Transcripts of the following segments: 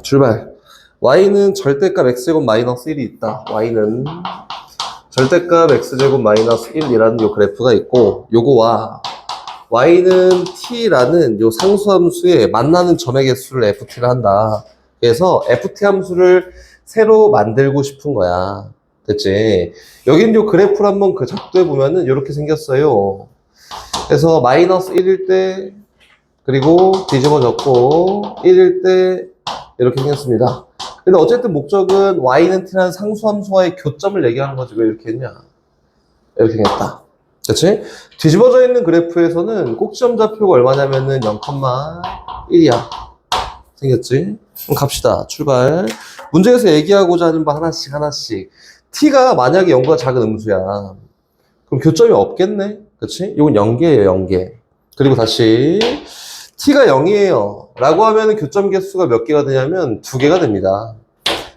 출발. y는 절대값 x제곱 마이너스 1이 있다. y는 절대값 x제곱 마이너스 1이라는 요 그래프가 있고, 요거와 y는 t라는 요 상수함수의 만나는 점의 개수를 ft를 한다. 그래서 ft 함수를 새로 만들고 싶은 거야. 됐지? 여긴 요 그래프를 한번 그 작도해 보면은 이렇게 생겼어요. 그래서 마이너스 1일 때, 그리고 뒤집어졌고 1일 때 이렇게 생겼습니다. 근데 어쨌든 목적은 y는 t라는 상수함수와의 교점을 얘기하는 거지. 왜 이렇게 했냐? 이렇게 생겼다. 그치? 뒤집어져 있는 그래프에서는 꼭지점 좌표가 얼마냐면은 0,1이야. 생겼지? 그럼 갑시다. 출발. 문제에서 얘기하고자 하는 바 하나씩. t가 만약에 0보다 작은 음수야. 그럼 교점이 없겠네? 그치? 이건 0개예요, 0개. 그리고 다시 t가 0이에요 라고 하면 교점 개수가 몇 개가 되냐면 2개가 됩니다.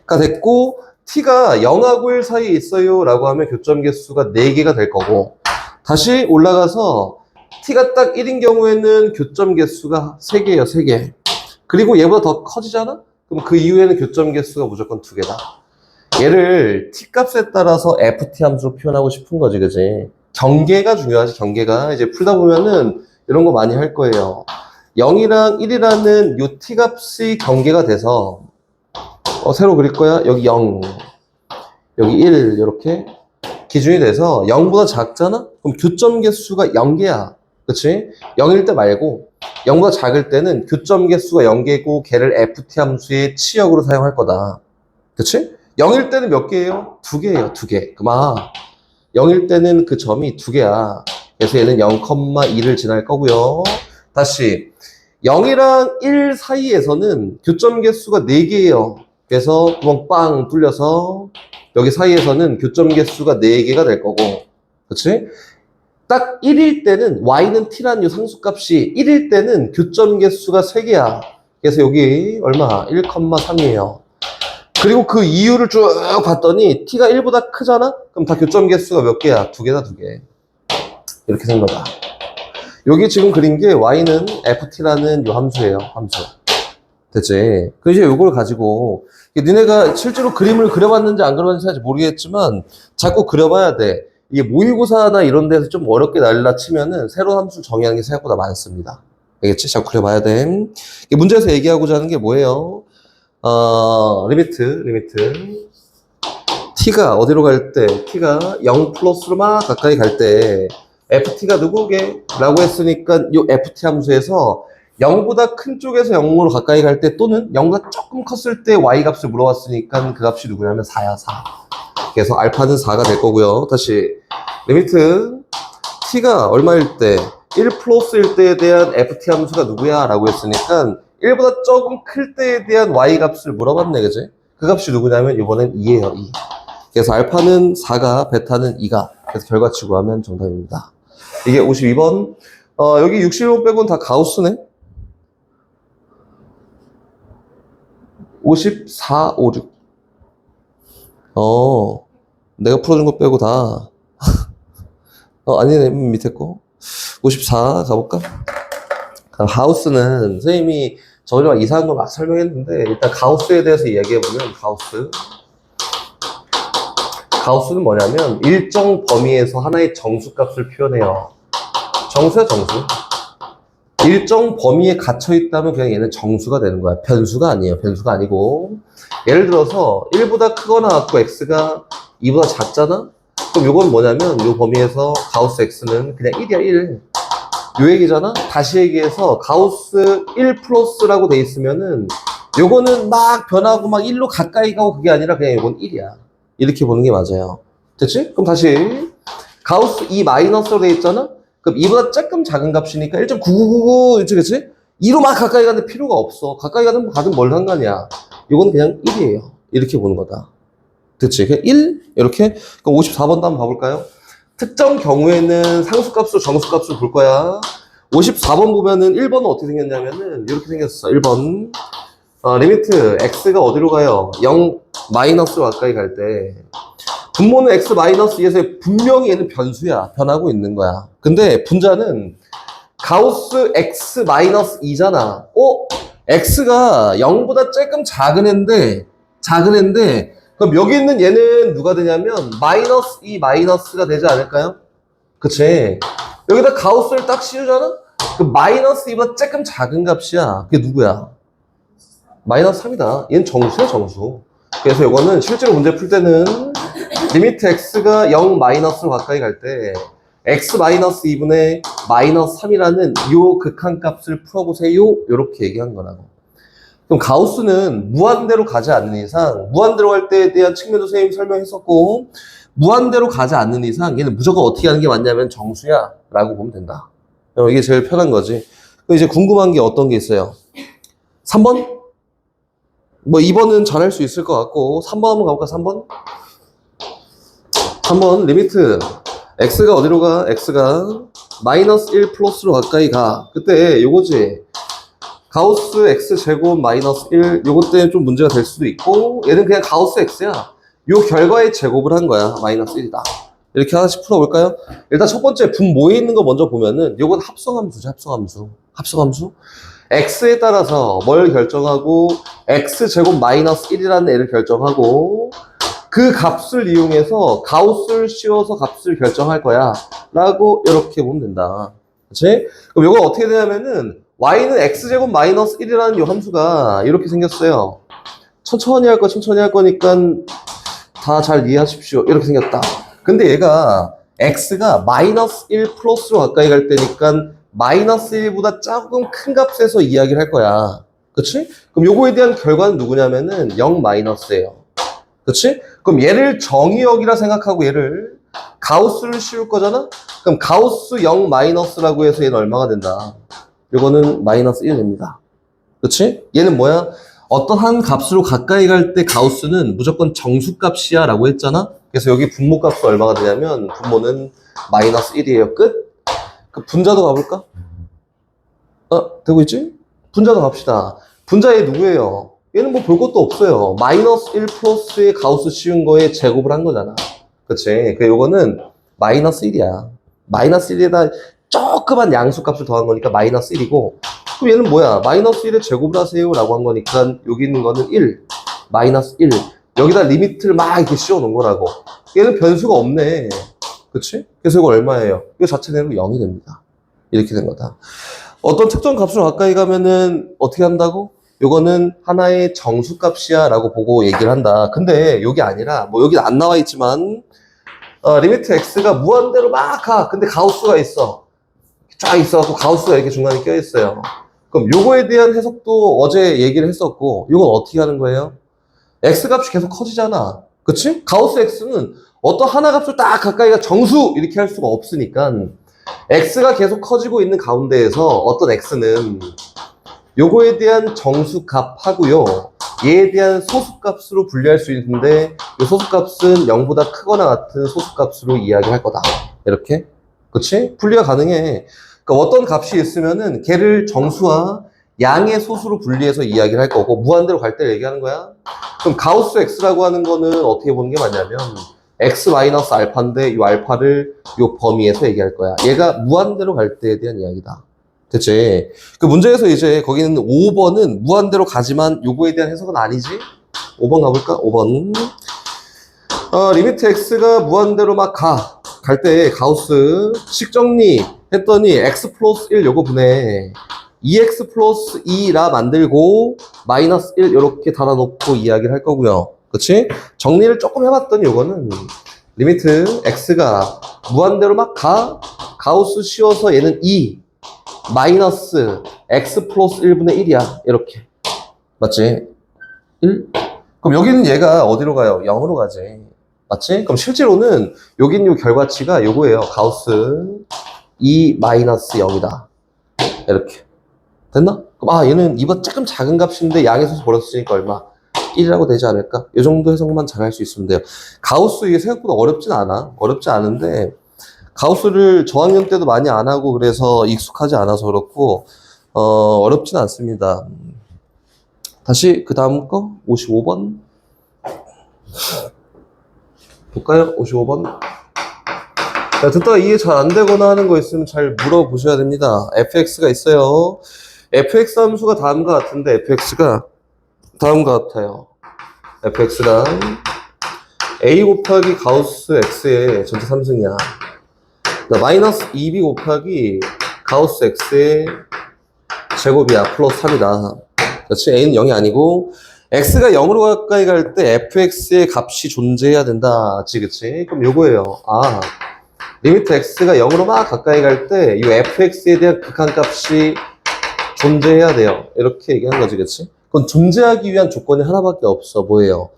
그러니까 됐고, t가 0하고 1 사이에 있어요 라고 하면 교점 개수가 4개가 될 거고, 다시 올라가서 t가 딱 1인 경우에는 교점 개수가 3개예요, 3개. 그리고 얘보다 더 커지잖아? 그럼 그 이후에는 교점 개수가 무조건 2개다. 얘를 t 값에 따라서 ft 함수로 표현하고 싶은 거지, 그지? 경계가 중요하지, 경계가. 이제 풀다 보면은 이런 거 많이 할 거예요. 0이랑 1이라는 요 t 값이 경계가 돼서, 새로 그릴 거야. 여기 0, 여기 1 이렇게 기준이 돼서 0보다 작잖아? 그럼 교점 개수가 0개야. 그치? 0일 때 말고 0보다 작을 때는 교점 개수가 0개고 걔를 ft 함수의 치역으로 사용할 거다. 그치? 0일 때는 몇 개예요? 2개예요. 2개. 그만 0일 때는 그 점이 2개야. 그래서 얘는 0,2를 지날 거고요. 다시 0이랑 1 사이에서는 교점 개수가 4개예요. 그래서 구멍 빵 뚫려서 여기 사이에서는 교점 개수가 4개가 될 거고, 그치? 딱 1일 때는 y는 t라는 이 상수값이 1일 때는 교점 개수가 3개야. 그래서 여기 얼마? 1,3이에요. 그리고 그 이유를 쭉 봤더니 t가 1보다 크잖아? 그럼 다 교점 개수가 몇 개야? 2개다, 2개. 이렇게 생긴 거다. 여기 지금 그린 게 y는 ft라는 요 함수예요, 함수. 됐지? 그 이제 요걸 가지고 니네가 실제로 그림을 그려봤는지 안 그려봤는지 모르겠지만 자꾸 그려봐야 돼. 이게 모의고사나 이런 데서 좀 어렵게 날라 치면은 새로운 함수 정의하는 게 생각보다 많습니다. 알겠지? 자꾸 그려봐야 돼. 문제에서 얘기하고자 하는 게 뭐예요? 리미트. t가 어디로 갈 때, t가 0 플러스로 막 가까이 갈 때, ft가 누구게? 라고 했으니까 요 ft 함수에서 0보다 큰 쪽에서 0으로 가까이 갈 때, 또는 0보다 조금 컸을 때 y 값을 물어봤으니까 그 값이 누구냐면 4야, 4. 그래서 알파는 4가 될 거고요. 다시 리미트 t가 얼마일 때, 1 플러스일 때에 대한 ft 함수가 누구야? 라고 했으니까 1보다 조금 클 때에 대한 y 값을 물어봤네, 그지? 그 값이 누구냐면 이번엔 2예요, 2. 그래서 알파는 4가, 베타는 2가. 그래서 결과치 구하면 정답입니다. 이게 52번. 여기 61번 빼고는 다 가우스네? 54, 56. 내가 풀어준 거 빼고 다. 아니네, 밑에 거. 54 가볼까? 가우스는 선생님이 저번에 막 이상한 거 막 설명했는데, 일단 가우스에 대해서 이야기해보면, 가우스는 뭐냐면 일정 범위에서 하나의 정수값을 표현해요. 정수야, 정수. 일정 범위에 갇혀 있다면 그냥 얘는 정수가 되는 거야. 변수가 아니에요. 변수가 아니고, 예를 들어서 1보다 크거나 같고 x가 2보다 작잖아? 그럼 요건 뭐냐면 요 범위에서 가우스 x는 그냥 1이야, 1. 요 얘기잖아? 다시 얘기해서 가우스 1 플러스라고 돼 있으면은 요거는 막 변하고 막 1로 가까이 가고 그게 아니라 그냥 요건 1이야. 이렇게 보는 게 맞아요. 됐지? 그럼 다시 가우스 2 마이너스로 돼 있잖아? 그럼 2보다 조금 작은 값이니까 1.9999 그치? 2로 막 가까이 가는 필요가 없어. 가까이 가든 뭘 상관이야. 요건 그냥 1이에요. 이렇게 보는 거다. 됐지? 그냥 1 이렇게. 그럼 54번도 한번 봐볼까요? 특정 경우에는 상수값으로 정수값을 볼 거야. 54번 보면은 1번은 어떻게 생겼냐면은 이렇게 생겼어. 1번. 리미트 x가 어디로 가요? 0 마이너스로 가까이 갈 때 분모는 x 마이너스 2에서 분명히 얘는 변수야. 변하고 있는 거야. 근데 분자는 가우스 x 마이너스 2잖아. x가 0보다 조금 작은 애인데 그럼 여기 있는 얘는 누가 되냐면 마이너스 2 마이너스가 되지 않을까요? 그치? 여기다 가우스를 딱 씌우잖아? 그 마이너스 2보다 조금 작은 값이야. 그게 누구야? 마이너스 3이다. 얘는 정수야, 정수. 그래서 이거는 실제로 문제 풀 때는 리미트 x가 0 마이너스로 가까이 갈 때 x 마이너스 2분의 마이너스 3이라는 요 극한값을 풀어보세요. 이렇게 얘기한 거라고. 그럼 가우스는 무한대로 가지 않는 이상, 무한대로 갈 때에 대한 측면도 선생님이 설명했었고, 무한대로 가지 않는 이상 얘는 무조건 어떻게 하는 게 맞냐면 정수야 라고 보면 된다. 이게 제일 편한 거지. 그럼 이제 궁금한 게 어떤 게 있어요? 3번? 뭐 2번은 잘할 수 있을 것 같고 3번 한번 가볼까? 3번? 3번 리미트 x가 어디로 가? x가 마이너스 1 플러스로 가까이 가. 그때 요거지. 가우스 x제곱 마이너스 1 요것 때문에 좀 문제가 될 수도 있고 얘는 그냥 가우스 x야. 요 결과의 제곱을 한 거야. 마이너스 1이다. 이렇게 하나씩 풀어볼까요? 일단 첫 번째 분모에 있는 거 먼저 보면은 요건 합성함수죠. 합성함수. x에 따라서 뭘 결정하고 x제곱 마이너스 1이라는 애를 결정하고 그 값을 이용해서 가우스를 씌워서 값을 결정할 거야 라고 이렇게 보면 된다. 그치? 그럼 이거 어떻게 되냐면은 y는 x제곱 마이너스 1이라는 요 함수가 이렇게 생겼어요. 천천히 할 거니까 다 잘 이해하십시오. 이렇게 생겼다. 근데 얘가 x가 마이너스 1 플러스로 가까이 갈 때니까 마이너스 1보다 조금 큰 값에서 이야기를 할 거야. 그치? 그럼 요거에 대한 결과는 누구냐면은 0 마이너스예요. 그치? 그럼 얘를 정의역이라 생각하고 얘를 가우스를 씌울 거잖아? 그럼 가우스 0 마이너스라고 해서 얘는 얼마가 된다? 요거는 마이너스 1 됩니다. 그치? 얘는 뭐야? 어떤 한 값으로 가까이 갈 때 가우스는 무조건 정수값이야 라고 했잖아? 그래서 여기 분모값은 얼마가 되냐면 분모는 마이너스 1이에요. 끝? 그 분자도 가볼까? 되고 있지? 분자도 갑시다. 분자 얘 누구예요? 얘는 뭐 볼 것도 없어요. 마이너스 1 플러스의 가우스 씌운 거에 제곱을 한 거잖아. 그치? 그 요거는 마이너스 1이야. 마이너스 1에다 조그만 양수값을 더한 거니까 마이너스 1이고 그럼 얘는 뭐야? 마이너스 1에 제곱을 하세요 라고 한 거니까 여기 있는 거는 1 마이너스 1 여기다 리미트를 막 이렇게 씌워 놓은 거라고. 얘는 변수가 없네. 그치? 그래서 이거 얼마예요? 이거 자체 내로 0이 됩니다. 이렇게 된 거다. 어떤 특정 값으로 가까이 가면은 어떻게 한다고? 요거는 하나의 정수값이야 라고 보고 얘기를 한다. 근데 여기 아니라 뭐 여기 안 나와 있지만 리미트 x가 무한대로 막 가. 근데 가우스가 있어. 쫙 있어갖고 가우스가 이렇게 중간에 껴 있어요. 그럼 요거에 대한 해석도 어제 얘기를 했었고 이건 어떻게 하는 거예요? x 값이 계속 커지잖아. 그치? 가우스 x는 어떤 하나 값을 딱 가까이가 정수 이렇게 할 수가 없으니까 x가 계속 커지고 있는 가운데에서 어떤 x는 요거에 대한 정수값하고요 얘에 대한 소수값으로 분리할 수 있는데 이 소수값은 0보다 크거나 같은 소수값으로 이야기할 거다. 이렇게. 그치? 분리가 가능해. 그러니까 어떤 값이 있으면은 걔를 정수와 양의 소수로 분리해서 이야기를 할 거고 무한대로 갈 때 얘기하는 거야. 그럼 가우스 x라고 하는 거는 어떻게 보는 게 맞냐면 x 마이너스 알파인데 이 알파를 이 범위에서 얘기할 거야. 얘가 무한대로 갈 때에 대한 이야기다. 됐지? 그 문제에서 이제 거기는 5번은 무한대로 가지만 요거에 대한 해석은 아니지? 5번 가볼까? 5번. 리미트 x가 무한대로 막 갈 때 가우스 식 정리 했더니 x 플러스 1 요거 분해 2x 플러스 2라 만들고 마이너스 1 이렇게 닫아놓고 이야기를 할 거고요. 그치? 정리를 조금 해봤더니 요거는 리미트 x가 무한대로 막 가우스 씌워서 얘는 2 마이너스 x 플러스 1분의 1이야. 이렇게. 맞지? 1? 그럼 여기는 얘가 어디로 가요? 0으로 가지. 맞지? 그럼 실제로는 여기 있는 요 결과치가 요거예요. 가우스 2 마이너스 0이다. 이렇게. 됐나? 그럼 얘는 이번 조금 작은 값인데 양의 소수 버렸으니까 얼마? 1이라고 되지 않을까? 이 정도 해석만 잘 할 수 있으면 돼요. 가우스 이게 생각보다 어렵진 않아. 어렵지 않은데 가우스를 저학년 때도 많이 안 하고 그래서 익숙하지 않아서 그렇고 어렵진 않습니다. 다시 그 다음 거 55번 볼까요? 55번. 자, 듣다가 이해 잘 안 되거나 하는 거 있으면 잘 물어보셔야 됩니다. fx가 있어요. fx 함수가 다음과 같은데 fx가 다음과 같아요. fx가 a 곱하기 가우스 x의 전체 3승이야. 마이너스 2b 곱하기 가우스 x의 제곱이야. 플러스 3이다. 그렇지? a는 0이 아니고 x가 0으로 가까이 갈 때 fx의 값이 존재해야 된다. 그치? 그럼 요거예요. 아, 리미트 x가 0으로 막 가까이 갈 때 이 fx에 대한 극한값이 존재해야 돼요. 이렇게 얘기하는 거지. 그치? 그건 존재하기 위한 조건이 하나밖에 없어. 뭐예요?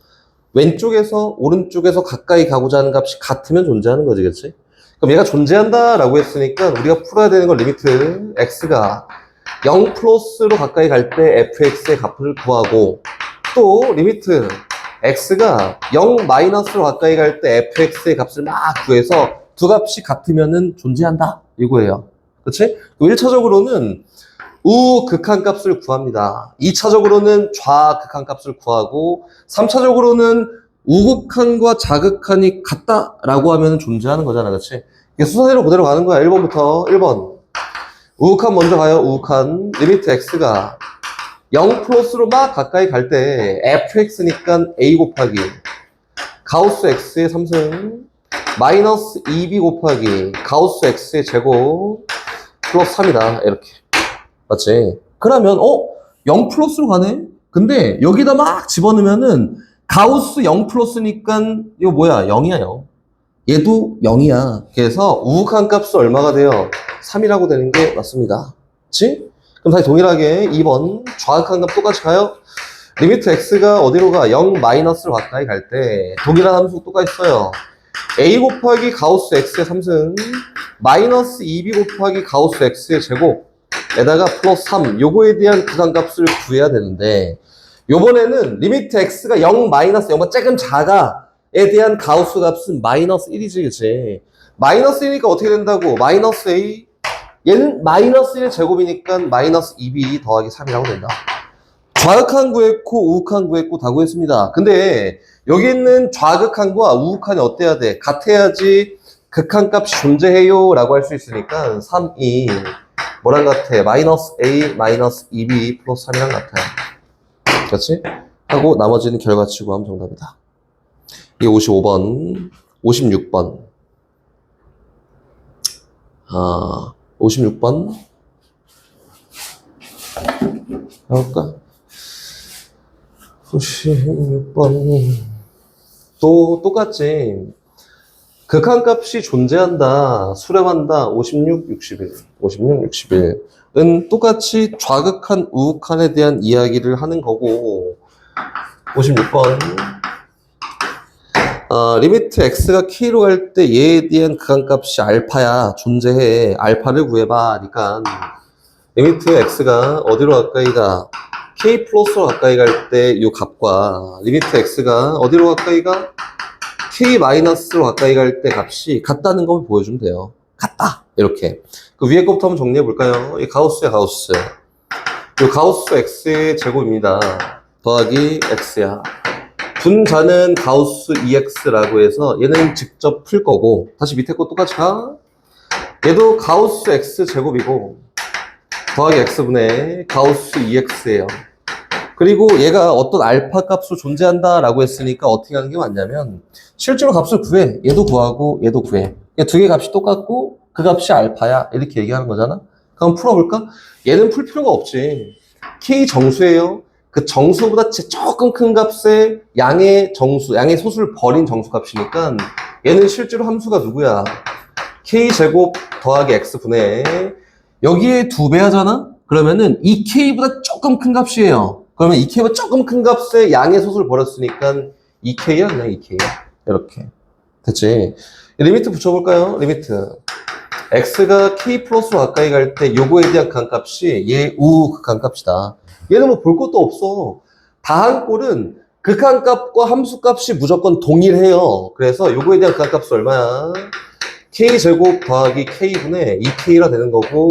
왼쪽에서 오른쪽에서 가까이 가고자 하는 값이 같으면 존재하는 거지. 그치? 그럼 얘가 존재한다 라고 했으니까 우리가 풀어야 되는 건 리미트 x가 0 플러스로 가까이 갈 때 fx의 값을 구하고, 또 리미트 x가 0 마이너스로 가까이 갈 때 fx의 값을 막 구해서 두 값이 같으면은 존재한다 이거예요. 그렇지? 1차적으로는 우 극한값을 구합니다. 2차적으로는 좌 극한값을 구하고, 3차적으로는 우극한과 자극한이 같다라고 하면 존재하는 거잖아. 그렇지? 이게 순서대로 그대로 가는 거야. 1번부터 1번. 우극한 먼저 가요. 우극한. 리미트 x가 0 플러스로 막 가까이 갈 때 fx니까 a 곱하기 가우스 x의 3승 마이너스 2b 곱하기 가우스 x의 제곱 플러스 3이다. 이렇게. 맞지? 그러면 0 플러스로 가네? 근데 여기다 막 집어넣으면은 가우스 0 플러스니까 이거 뭐야? 0이야 0. 얘도 0이야. 그래서 우극한 값은 얼마가 돼요? 3이라고 되는 게 맞습니다. 그치? 그럼 다시 동일하게 2번 좌극한 값 똑같이 가요. 리미트 x가 어디로 가? 0 마이너스로 가까이 갈 때 동일한 함수 똑같이 써요. a 곱하기 가우스 x의 3승 마이너스 2b 곱하기 가우스 x의 제곱 에다가 플러스 3 요거에 대한 극한값을 구해야 되는데, 요번에는 리미트 x가 0 마이너스 0보다 조금 작아에 대한 가우스 값은 마이너스 1이지. 그치? 마이너스 1이니까 어떻게 된다고? 마이너스 a 얘는 마이너스 1의 제곱이니까 마이너스 2b 더하기 3이라고 된다. 좌극한 구했고 우극한 구했고 다 구했습니다. 근데 여기 있는 좌극한과 우극한이 어때야 돼? 같아야지 극한값이 존재해요 라고 할 수 있으니까 3, 2 뭐랑 같아? 마이너스 a 마이너스 2b 플러스 3이랑 같아요. 그렇지? 하고 나머지는 결과치 구하면 정답이다. 이게 55번 56번 56번 해볼까? 56번 또 똑같지. 극한값이 존재한다, 수렴한다. 56, 61 56, 61은 똑같이 좌극한, 우극한에 대한 이야기를 하는 거고, 56번 리미트 x가 k로 갈 때 얘에 대한 극한값이 알파야. 존재해. 알파를 구해봐. 그러니까 리미트 x가 어디로 가까이 가? k 플러스로 가까이 갈 때 이 값과 리미트 x가 어디로 가까이 가? k 마이너스로 가까이 갈 때 값이 같다는 걸 보여주면 돼요. 같다. 이렇게. 그 위에 것부터 한번 정리해 볼까요? 이 가우스야, 가우스. 이 가우스 x의 제곱입니다. 더하기 x야. 분자는 가우스 EX라고 해서 얘는 직접 풀 거고, 다시 밑에 거 똑같이 가. 얘도 가우스 X 제곱이고 더하기 X분의 가우스 EX예요. 그리고 얘가 어떤 알파 값으로 존재한다 라고 했으니까 어떻게 하는 게 맞냐면 실제로 값을 구해. 얘도 구하고 얘도 구해. 두 개 값이 똑같고 그 값이 알파야. 이렇게 얘기하는 거잖아. 그럼 풀어볼까? 얘는 풀 필요가 없지. K 정수예요. 그 정수보다 조금 큰 값의 양의 정수, 양의 소수를 버린 정수값이니까 얘는 실제로 함수가 누구야? K제곱 더하기 X분의 여기에 2배 하잖아? 그러면은 이 K보다 조금 큰 값이에요. 그러면 이 K보다 조금 큰 값의 양의 소수를 버렸으니까 2K야 그냥 2K. 이렇게. 됐지? 리미트 붙여볼까요? 리미트. X가 K 플러스로 가까이 갈 때 요거에 대한 극한값이 얘 우 극한값이다. 얘는 뭐 볼 것도 없어. 다한 꼴은 극한값과 함수값이 무조건 동일해요. 그래서 요거에 대한 극한값이 얼마야? K제곱 더하기 K분의 2K라 되는 거고,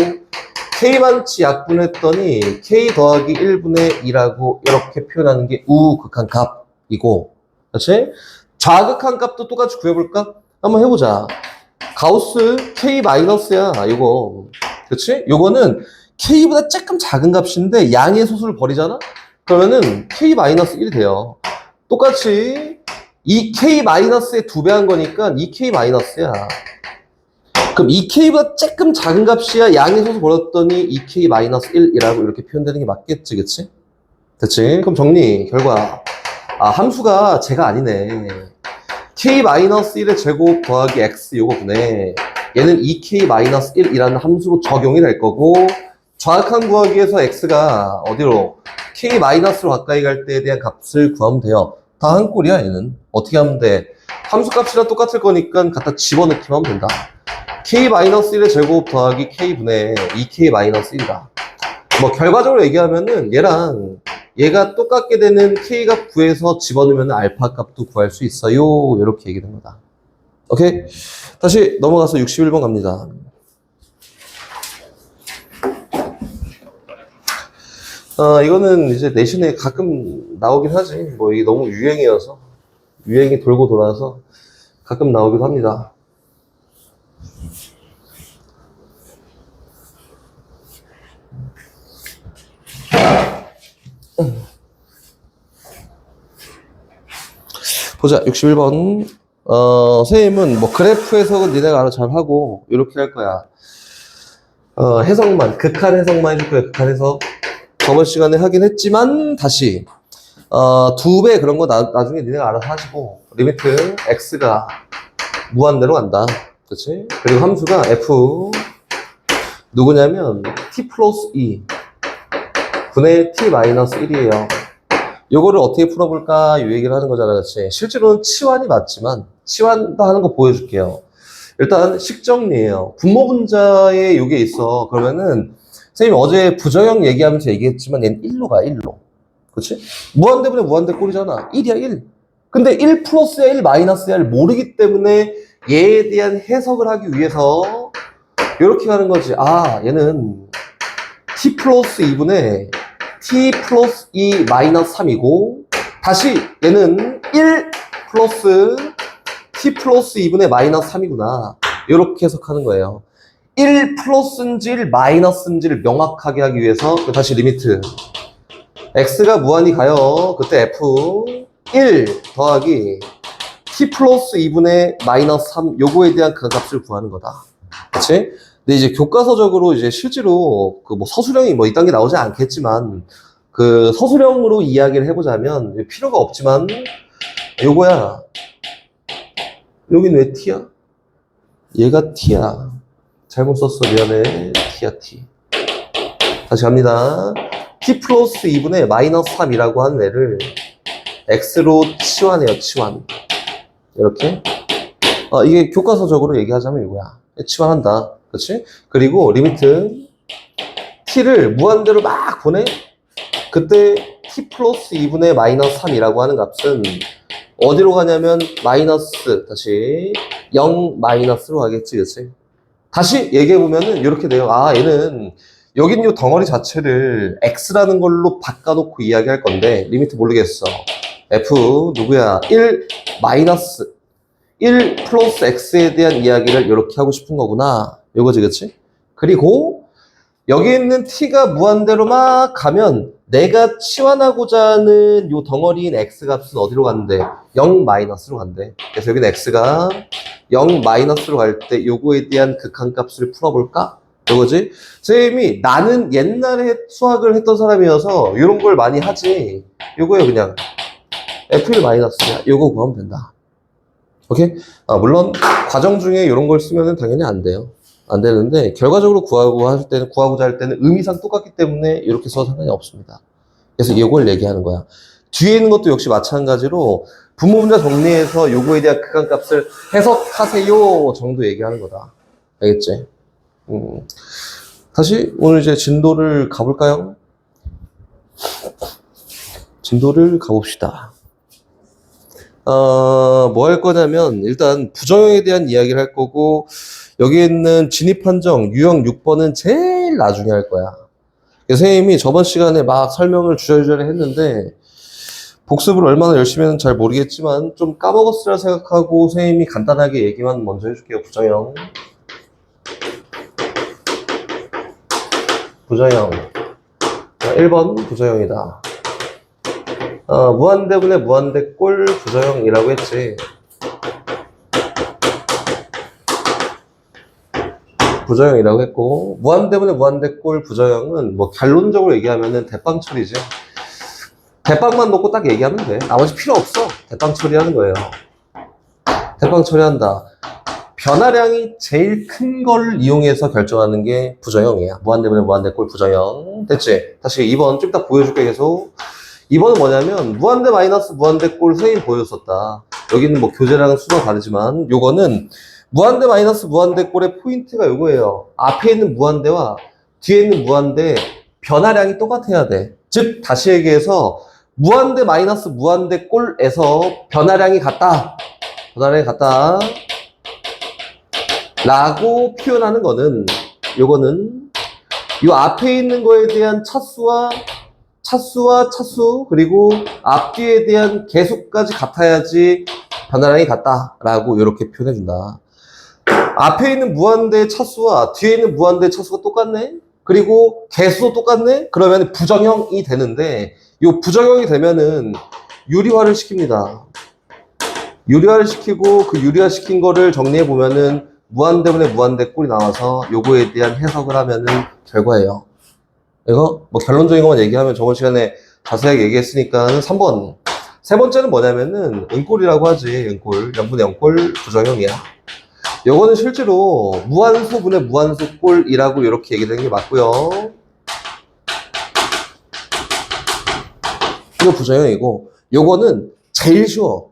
K만치 약분했더니 K 더하기 1분의 2라고 이렇게 표현하는 게 우극한값이고, 그렇지? 좌극한값도 똑같이 구해볼까? 한번 해보자. 가우스 K 마이너스야, 이거. 그렇지? 요거는 K보다 조금 작은 값인데 양의 소수를 버리잖아? 그러면은 K-1이 돼요. 똑같이 이 K-의 2배 한 거니까 2K-야. 그럼 2K보다 조금 작은 값이야 양의 소수 버렸더니 2K-1이라고 이렇게 표현되는 게 맞겠지, 그치? 됐지? 그럼 정리, 결과. 아, 함수가 제가 아니네. K-1의 제곱 더하기 X 요거구네. 얘는 2K-1이라는 함수로 적용이 될 거고, 정확한 구하기에서 X가 어디로? K-로 가까이 갈 때에 대한 값을 구하면 돼요. 다 한 꼴이야, 얘는. 어떻게 하면 돼? 함수 값이랑 똑같을 거니까 갖다 집어넣기만 하면 된다. K-1의 제곱 더하기 K분의 2K-1이다. 뭐, 결과적으로 얘기하면은 얘랑 얘가 똑같게 되는 K값 구해서 집어넣으면 알파 값도 구할 수 있어요. 이렇게 얘기된 거다. 오케이? 다시 넘어가서 61번 갑니다. 이거는 이제 내신에 가끔 나오긴 하지. 뭐, 이게 너무 유행이어서. 유행이 돌고 돌아서 가끔 나오기도 합니다. 보자, 61번. 선생님은 뭐 그래프 해석은 니네가 알아 잘 하고, 이렇게 할 거야. 해석만, 극한 해석만 해줄 거야, 극한 해석. 저번 시간에 하긴 했지만, 다시. 2배 그런 거 나중에 니네가 알아서 하시고, 리미트 x가 무한대로 간다. 그치? 그리고 함수가 f, 누구냐면, t 플러스 2 분의 t 마이너스 1이에요. 요거를 어떻게 풀어볼까? 이 얘기를 하는 거잖아, 그치? 실제로는 치환이 맞지만, 치환도 하는 거 보여줄게요. 일단, 식정리예요. 분모분자에 요게 있어. 그러면은, 선생님 어제 부정형 얘기하면서 얘기했지만, 얘는 1로 가, 1로. 그치? 무한대분의 무한대 꼴이잖아. 1이야, 1. 근데 1 플러스야, 1 마이너스야를 모르기 때문에, 얘에 대한 해석을 하기 위해서, 요렇게 가는 거지. 아, 얘는, t 플러스 2분의 t 플러스 2 마이너스 3이고 다시 얘는 1 플러스 t 플러스 2분의 마이너스 3이구나. 이렇게 해석하는 거예요. 1 플러스인지 1 마이너스인지를 명확하게 하기 위해서 다시 리미트 x가 무한히 가요. 그때 f 1 더하기 t 플러스 2분의 마이너스 3 요거에 대한 그 값을 구하는 거다. 그치? 근데 이제 교과서적으로 이제 실제로 그 뭐 서술형이 뭐 이딴 게 나오지 않겠지만 그 서술형으로 이야기를 해보자면 필요가 없지만 요거야. 여긴 왜 t야? 얘가 t야. 잘못 썼어. 미안해. t야 t. 다시 갑니다. t 플러스 2분의 마이너스 3이라고 하는 애를 x로 치환해요. 치환. 이렇게. 이게 교과서적으로 얘기하자면 이거야. 치환한다. 그렇지? 그리고 리미트 t를 무한대로 막 보내. 그때 t 플러스 2분의 마이너스 3이라고 하는 값은 어디로 가냐면 마이너스 다시 0 마이너스로 가겠지, 그치? 다시 얘기해보면은 이렇게 돼요. 아, 얘는 여긴 요 덩어리 자체를 x라는 걸로 바꿔놓고 이야기할 건데 리미트 모르겠어. f 누구야? 1 마이너스 1 플러스 x에 대한 이야기를 이렇게 하고 싶은 거구나. 요거지, 그치? 그리고 여기 있는 t가 무한대로 막 가면 내가 치환하고자 하는 요 덩어리인 x 값은 어디로 갔는데? 0 마이너스로 간대. 그래서 여기는 x가 0 마이너스로 갈 때 요거에 대한 극한값을 풀어볼까? 요거지? 선생님이 나는 옛날에 수학을 했던 사람이어서 이런 걸 많이 하지. 요거예요, 그냥. f1 마이너스야. 요거 구하면 된다. 오케이? 물론 과정 중에 이런 걸 쓰면 당연히 안 돼요. 안 되는데 결과적으로 구하고자 할 때는 의미상 똑같기 때문에 이렇게 써도 상관이 없습니다. 그래서 이걸 얘기하는 거야. 뒤에 있는 것도 역시 마찬가지로 분모분자 정리해서 요거에 대한 극한값을 해석하세요 정도 얘기하는 거다. 알겠지? 다시 오늘 이제 진도를 가볼까요? 진도를 가봅시다. 뭐 할 거냐면 일단 부정형에 대한 이야기를 할 거고 여기 있는 진입 판정 유형 6번은 제일 나중에 할 거야. 선생님이 저번 시간에 막 설명을 주저주저 했는데 복습을 얼마나 열심히 했는지 잘 모르겠지만 좀 까먹었으라 생각하고 선생님이 간단하게 얘기만 먼저 해줄게요. 부정형 부저형. 1번 부저형이다. 무한대분의 무한대꼴 부저형이라고 했지. 부저형이라고 했고, 무한대분의 무한대꼴 부저형은 뭐 결론적으로 얘기하면은 대빵 처리지. 대빵만 놓고 딱 얘기하면 돼. 나머지 필요 없어. 대빵 처리하는 거예요. 대빵 처리한다. 변화량이 제일 큰 걸 이용해서 결정하는 게 부저형이야. 무한대분의 무한대꼴 부저형. 됐지? 다시 2번 좀 이따 보여줄게 계속. 2번은 뭐냐면 무한대 마이너스 무한대꼴 선생님 보여줬었다. 여기는 뭐 교재랑 수가 다르지만 요거는 무한대 마이너스 무한대꼴의 포인트가 요거예요. 앞에 있는 무한대와 뒤에 있는 무한대 변화량이 똑같아야 돼. 즉 다시 얘기해서 무한대 마이너스 무한대꼴에서 변화량이 같다. 변화량이 같다. 라고 표현하는 거는 요거는 요 앞에 있는 거에 대한 차수와 차수 그리고 앞뒤에 대한 개수까지 같아야지 변화량이 같다라고 이렇게 표현해준다. 앞에 있는 무한대의 차수와 뒤에 있는 무한대의 차수가 똑같네? 그리고 개수도 똑같네? 그러면 부정형이 되는데 요 부정형이 되면은 유리화를 시킵니다. 유리화를 시키고 그 유리화 시킨 거를 정리해 보면은 무한대분의 무한대꼴이 나와서 요거에 대한 해석을 하면은 결과예요. 이거 뭐 결론적인 것만 얘기하면 저번 시간에 자세하게 얘기했으니까는 3번. 세 번째는 뭐냐면은 은꼴이라고 하지. 은꼴. 0분의 0꼴 부정형이야. 요거는 실제로 무한소분의 무한소꼴이라고 이렇게 얘기되는 게 맞고요. 이거 부정형이고 요거는 제일 쉬워.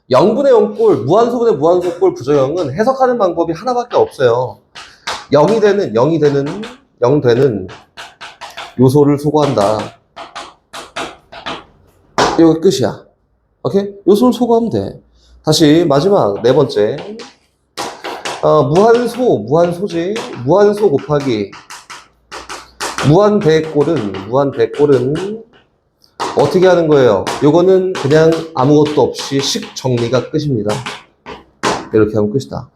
0분의 0꼴, 무한소분의 무한소꼴 부정형은 해석하는 방법이 하나밖에 없어요. 0이 되는 0 되는 요소를 소거한다. 이거 끝이야. 오케이? 요소를 소거하면 돼. 다시 마지막 네 번째. 무한소지. 무한소 곱하기 무한대꼴은 어떻게 하는 거예요? 요거는 그냥 아무것도 없이 식 정리가 끝입니다. 이렇게 하면 끝이다.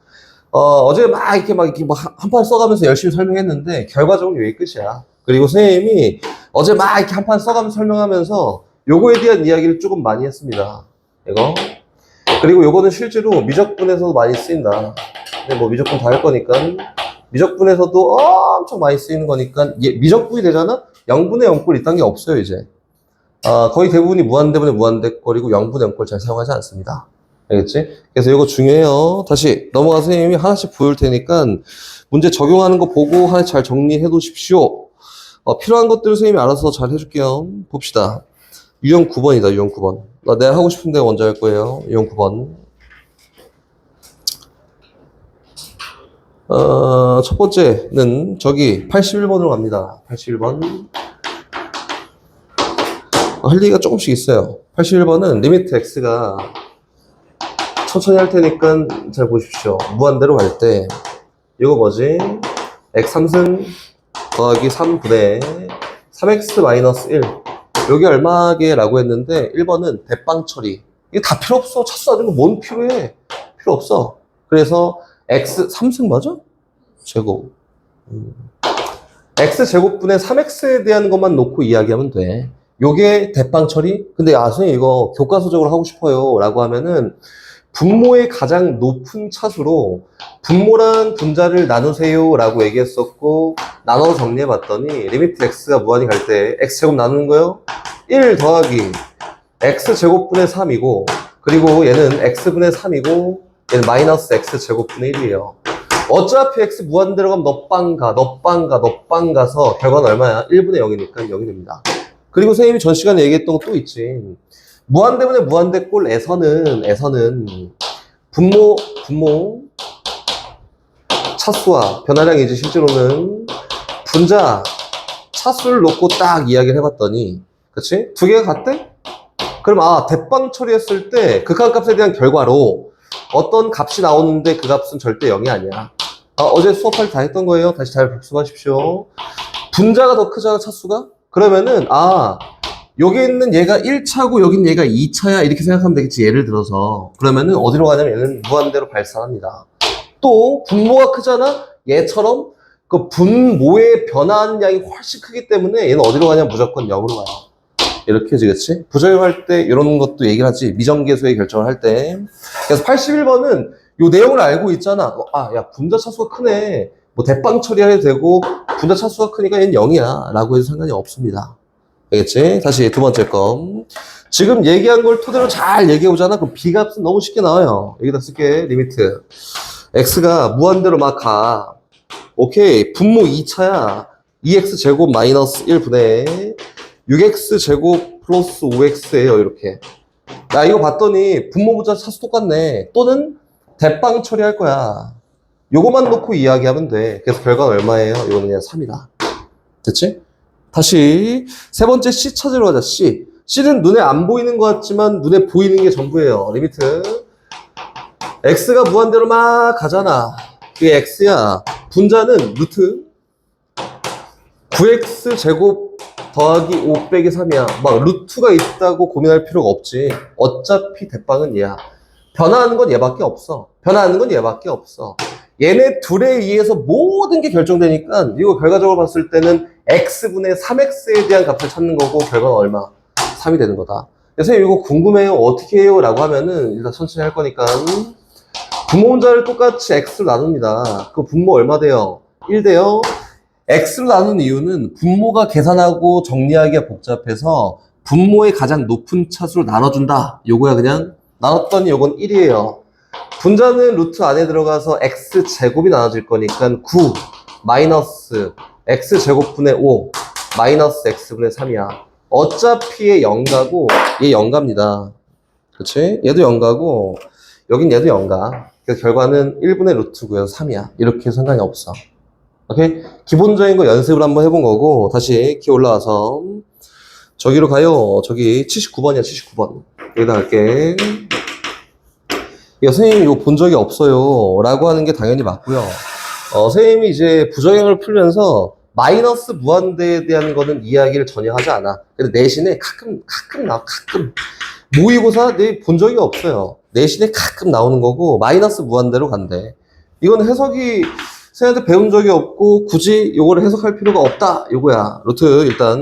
어제 막 이렇게 한 판 써가면서 열심히 설명했는데 결과적으로 여기 끝이야. 그리고 선생님이 어제 막 이렇게 한 판 써가면서 설명하면서 요거에 대한 이야기를 조금 많이 했습니다. 이거. 그리고 요거는 실제로 미적분에서도 많이 쓰인다. 근데 뭐 미적분 다 할 거니까 미적분에서도 엄청 많이 쓰이는 거니까 미적분이 되잖아? 0분의 0꼴 이딴 게 없어요 이제. 거의 대부분이 무한대분의 무한대꼴이고 0분의 0꼴 잘 사용하지 않습니다. 알겠지? 그래서 이거 중요해요. 다시 넘어가서 선생님이 하나씩 보여줄 테니까 문제 적용하는 거 보고 하나씩 잘 정리해 두십시오. 필요한 것들을 선생님이 알아서 잘 해줄게요. 봅시다. 유형 9번이다. 유형 9번. 내가 하고 싶은 데 먼저 할 거예요. 유형 9번. 첫 번째는 저기 81번으로 갑니다. 81번. 할 얘기가 조금씩 있어요. 81번은 리미트 x가 천천히 할 테니까 잘 보십시오. 무한대로 갈 때 이거 뭐지? x 3승 더하기 3분의 3x 마이너스 1 여기 얼마게 라고 했는데 1번은 대빵 처리. 이게 다 필요 없어. 차수 아니면 뭔 필요해? 필요 없어. 그래서 x 3승 맞아? 제곱 x 제곱분의 3x에 대한 것만 놓고 이야기하면 돼. 요게 대빵 처리? 근데 선생님 이거 교과서적으로 하고 싶어요 라고 하면은 분모의 가장 높은 차수로 분모랑 분자를 나누세요 라고 얘기했었고 나눠서 정리해 봤더니 리미트 x가 무한히 갈 때 x제곱 나누는 거요? 1 더하기 x제곱분의 3이고 그리고 얘는 x분의 3이고 얘는 마이너스 x제곱분의 1이에요. 어차피 x 무한 들어가면 넉방 가서 결과는 얼마야? 1분의 0이니까 0이 됩니다. 그리고 선생님이 전 시간에 얘기했던 거 또 있지. 무한대분의 무한대꼴에서는 분모 차수와 변화량이지 실제로는 분자 차수를 놓고 딱 이야기를 해봤더니 그치? 두 개가 같대? 그럼 대빵 처리했을 때 극한값에 대한 결과로 어떤 값이 나오는데 그 값은 절대 0이 아니야. 어제 수업할 때 다 했던 거예요. 다시 잘 복습하십시오. 분자가 더 크잖아 차수가? 그러면은 여기 있는 얘가 1차고 여기 있는 얘가 2차야 이렇게 생각하면 되겠지. 예를 들어서 그러면은 어디로 가냐면 얘는 무한대로 발산합니다. 또 분모가 크잖아? 얘처럼 그 분모의 변화하는 양이 훨씬 크기 때문에 얘는 어디로 가냐? 무조건 0으로 가요. 이렇게 해지겠지? 부정할 때 이런 것도 얘기를 하지. 미정계수의 결정을 할 때. 그래서 81번은 요 내용을 알고 있잖아. 야, 분자 차수가 크네. 뭐 대빵 처리해도 되고 분자 차수가 크니까 얘는 0이야 라고 해도 상관이 없습니다. 알겠지? 다시 두 번째 거. 지금 얘기한 걸 토대로 잘 얘기해보잖아. 그럼 B값은 너무 쉽게 나와요. 여기다 쓸게. 리미트. X가 무한대로 막 가. 오케이. 분모 2차야. 2X제곱 마이너스 1분의 6X제곱 플러스 5X예요. 이렇게. 야, 이거 봤더니 분모 분자 차수 똑같네. 또는 대빵 처리할 거야. 요거만 놓고 이야기하면 돼. 그래서 결과는 얼마예요? 이거는 그냥 3이다. 됐지? 다시 세 번째 C 찾으러 가자. C. C는 눈에 안 보이는 것 같지만 눈에 보이는 게 전부예요. 리미트. X가 무한대로 막 가잖아. 그게 X야. 분자는 루트 9X제곱 더하기 5 빼기 3이야. 막 루트가 있다고 고민할 필요가 없지. 어차피 대빵은 얘야. 변화하는 건 얘밖에 없어. 변화하는 건 얘밖에 없어. 얘네 둘에 의해서 모든 게 결정되니까 이거 결과적으로 봤을 때는 X분의 3X에 대한 값을 찾는 거고 결과는 얼마? 3이 되는 거다. 그래서 이거 궁금해요. 어떻게 해요? 라고 하면은 일단 천천히 할 거니까 분모 분자를 똑같이 X로 나눕니다. 그 분모 얼마 돼요? 1 돼요. X로 나눈 이유는 분모가 계산하고 정리하기가 복잡해서 분모의 가장 높은 차수로 나눠준다. 요거야 그냥. 나눴더니 요건 1이에요. 분자는 루트 안에 들어가서 X제곱이 나눠질 거니까 9 마이너스 X제곱분의 5 마이너스 X분의 3이야. 어차피 얘 0가고 얘 0갑니다. 그치? 얘도 0가고 여긴 얘도 0가. 그래서 결과는 1분의 루트고요. 3이야. 이렇게 상관이 없어. 오케이? 기본적인 거 연습을 한번 해본 거고 다시 키 올라와서 저기로 가요. 저기 79번이야. 79번. 여기다 할게. 선생님 이거 본 적이 없어요 라고 하는 게 당연히 맞고요. 선생님이 이제 부정형을 풀면서 마이너스 무한대에 대한 거는 이야기를 전혀 하지 않아. 근데 내신에 가끔 나와. 가끔 모의고사 내 본 적이 없어요. 내신에 가끔 나오는 거고 마이너스 무한대로 간대. 이건 해석이 선생님한테 배운 적이 없고 굳이 요거를 해석할 필요가 없다. 요거야. 루트 일단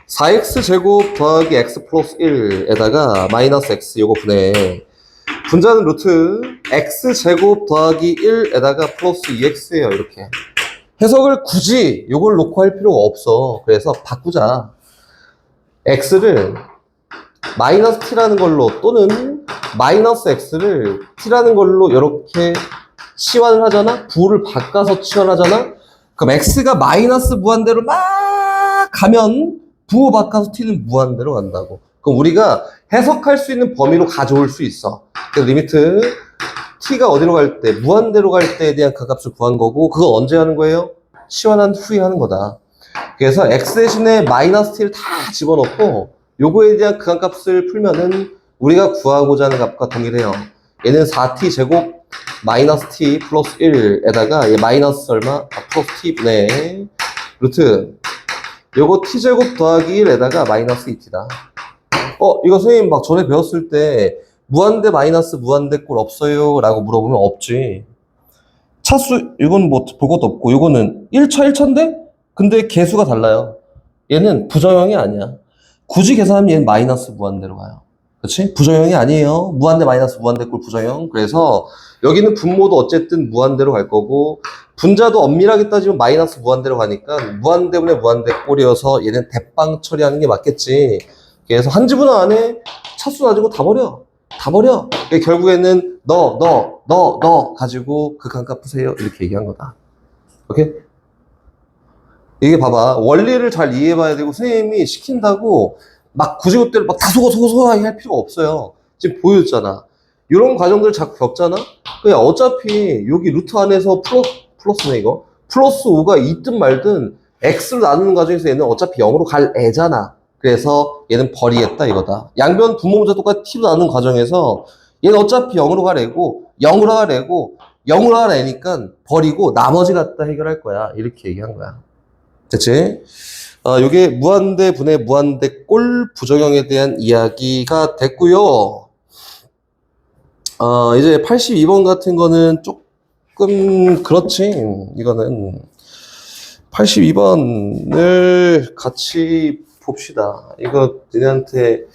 4X제곱 더하기 X 플러스 1에다가 마이너스 X 요거 분해. 분자는 루트 X제곱 더하기 1에다가 플러스 2X예요. 이렇게. 해석을 굳이 요걸 놓고 할 필요가 없어. 그래서 바꾸자. X를 마이너스 T라는 걸로 또는 마이너스 X를 T라는 걸로 이렇게 치환을 하잖아? 부호를 바꿔서 치환하잖아? 그럼 X가 마이너스 무한대로 막 가면 부호 바꿔서 T는 무한대로 간다고. 그럼 우리가 해석할 수 있는 범위로 가져올 수 있어. 그래서 리미트 T가 어디로 갈 때, 무한대로 갈 때에 대한 그 값을 구한 거고 그거 언제 하는 거예요? 치환한 후에 하는 거다. 그래서 X 대신에 마이너스 T를 다 집어넣고 요거에 대한 그항값을 풀면은 우리가 구하고자 하는 값과 동일해요. 얘는 4t 제곱 마이너스 t 플러스 1에다가 얘 마이너스 얼마? 플러스 t분의 루트 요거 t 제곱 더하기 1에다가 마이너스 2t다. 이거 선생님 막 전에 배웠을 때 무한대 마이너스 무한대 꼴 없어요? 라고 물어보면 없지. 차수 이건 뭐 볼 것도 없고 이거는 1차 1차인데? 근데 개수가 달라요. 얘는 부정형이 아니야. 굳이 계산하면 얘는 마이너스 무한대로 가요. 그렇지? 부정형이 아니에요. 무한대 마이너스 무한대 꼴 부정형. 그래서 여기는 분모도 어쨌든 무한대로 갈 거고 분자도 엄밀하게 따지면 마이너스 무한대로 가니까 무한대분의 무한대 꼴이어서 얘는 대빵 처리하는 게 맞겠지. 그래서 한 지분 안에 차수 가지고 다 버려. 다 버려. 결국에는 너 가지고 극한값 푸세요. 이렇게 얘기한 거다. 오케이? 이게 봐봐. 원리를 잘 이해해봐야 되고 선생님이 시킨다고 막 구지구대로 막 다소고소고소하게 할 필요가 없어요. 지금 보여줬잖아. 이런 과정들 자꾸 겪잖아? 그냥 어차피 여기 루트 안에서 플러스네 이거. 플러스 5가 있든 말든 x로 나누는 과정에서 얘는 어차피 0으로 갈 애잖아. 그래서 얘는 버리겠다 이거다. 양변 분모문자 똑같이 t로 나누는 과정에서 얘는 어차피 0으로 갈 애고 0으로 갈 애고 0으로 갈 애니까 버리고 나머지 갖다 해결할 거야. 이렇게 얘기한 거야. 됐지? 요게 무한대 분의 무한대 꼴 부정형에 대한 이야기가 됐고요. 이제 82번 같은 거는 조금 조금 그렇지. 이거는 82번을 같이 봅시다. 이거 너네한테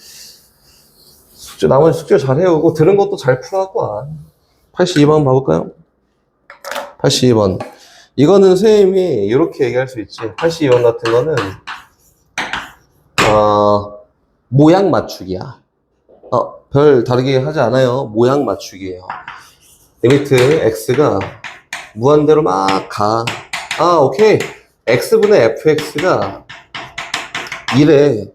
나머지 숙제 잘 해오고 들은 것도 잘 풀어갖고 와. 82번 봐볼까요? 82번. 이거는 선생님이 이렇게 얘기할 수 있지. 82번 같은 거는 모양 맞추기야. 별 다르게 하지 않아요. 모양 맞추기예요. 리미트 x가 무한대로 막 가. 오케이. x분의 fx가 1에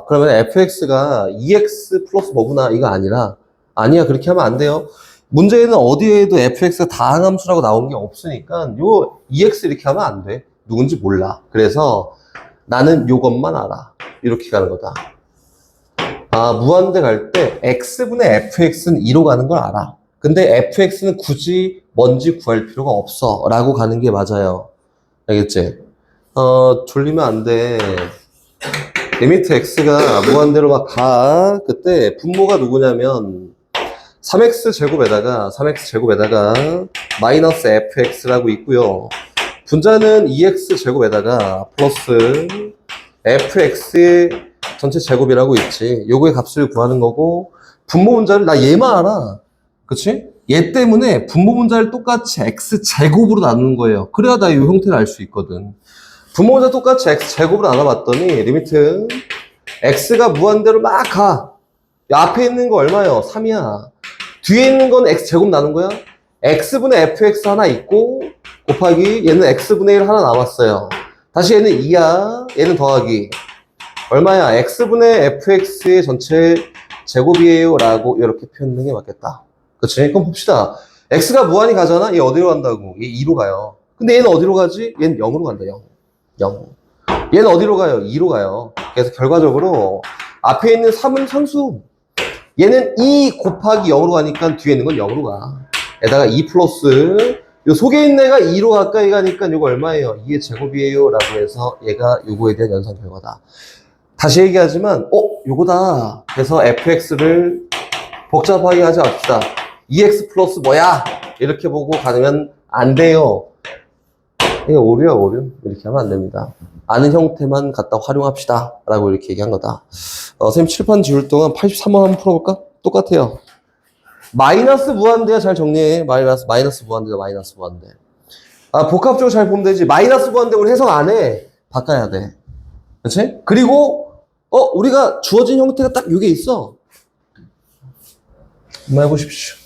그러면 fx가 2x 플러스 뭐구나 이거 아니라 아니야 그렇게 하면 안 돼요. 문제에는 어디에도 fx가 다항함수라고 나온 게 없으니까 요 2x 이렇게 하면 안 돼. 누군지 몰라. 그래서 나는 요것만 알아. 이렇게 가는 거다. 무한대 갈 때 x분의 fx는 2로 가는 걸 알아. 근데 fx는 굳이 뭔지 구할 필요가 없어 라고 가는 게 맞아요. 알겠지? 졸리면 안 돼. 리미트 x가 무한대로 막 가. 그때 분모가 누구냐면 3x 제곱에다가 마이너스 fx라고 있고요. 분자는 2x 제곱에다가 플러스 fx의 전체 제곱이라고 있지. 요거의 값을 구하는 거고 분모 분자를 나 얘만 알아. 그치? 얘 때문에 분모 분자를 똑같이 x 제곱으로 나누는 거예요. 그래야 나 이 형태를 알 수 있거든. 분모 분자 똑같이 x 제곱으로 나눠봤더니 리미트 x가 무한대로 막 가. 앞에 있는 거 얼마예요? 3이야. 뒤에 있는 건 x 제곱 나눈 거야. x분의 fx 하나 있고 곱하기 얘는 x분의 1 하나 남았어요. 다시 얘는 2야. 얘는 더하기 얼마야? x분의 fx의 전체 제곱이에요 라고 이렇게 표현하는 게 맞겠다. 그치? 그럼 봅시다. x가 무한히 가잖아? 얘 어디로 간다고? 얘 2로 가요. 근데 얘는 어디로 가지? 얘는 0으로 간다. 0. 얘는 어디로 가요? 2로 가요. 그래서 결과적으로 앞에 있는 3은 상수. 얘는 2 곱하기 0으로 가니까 뒤에 있는 건 0으로 가. 에다가 2 플러스 요 속에 있는 애가 2로 가까이 가니까 요거 얼마예요? 2의 제곱이에요 라고 해서 얘가 요거에 대한 연산 결과다. 다시 얘기하지만 요거다. 그래서 fx를 복잡하게 하지 맙시다. 2x 플러스 뭐야? 이렇게 보고 가면 안 돼요. 이게 오류야 오류. 이렇게 하면 안 됩니다. 아는 형태만 갖다 활용합시다 라고 이렇게 얘기한 거다. 선생님 칠판 지울 동안 83번 한번 풀어볼까? 똑같아요. 마이너스 무한대야. 잘 정리해. 마이너스 무한대다. 마이너스 무한대. 복합적으로 잘 보면 되지. 마이너스 무한대 우리 해석 안 해. 바꿔야 돼. 그치? 그리고 우리가 주어진 형태가 딱 요게 있어. 한번 해보십시오.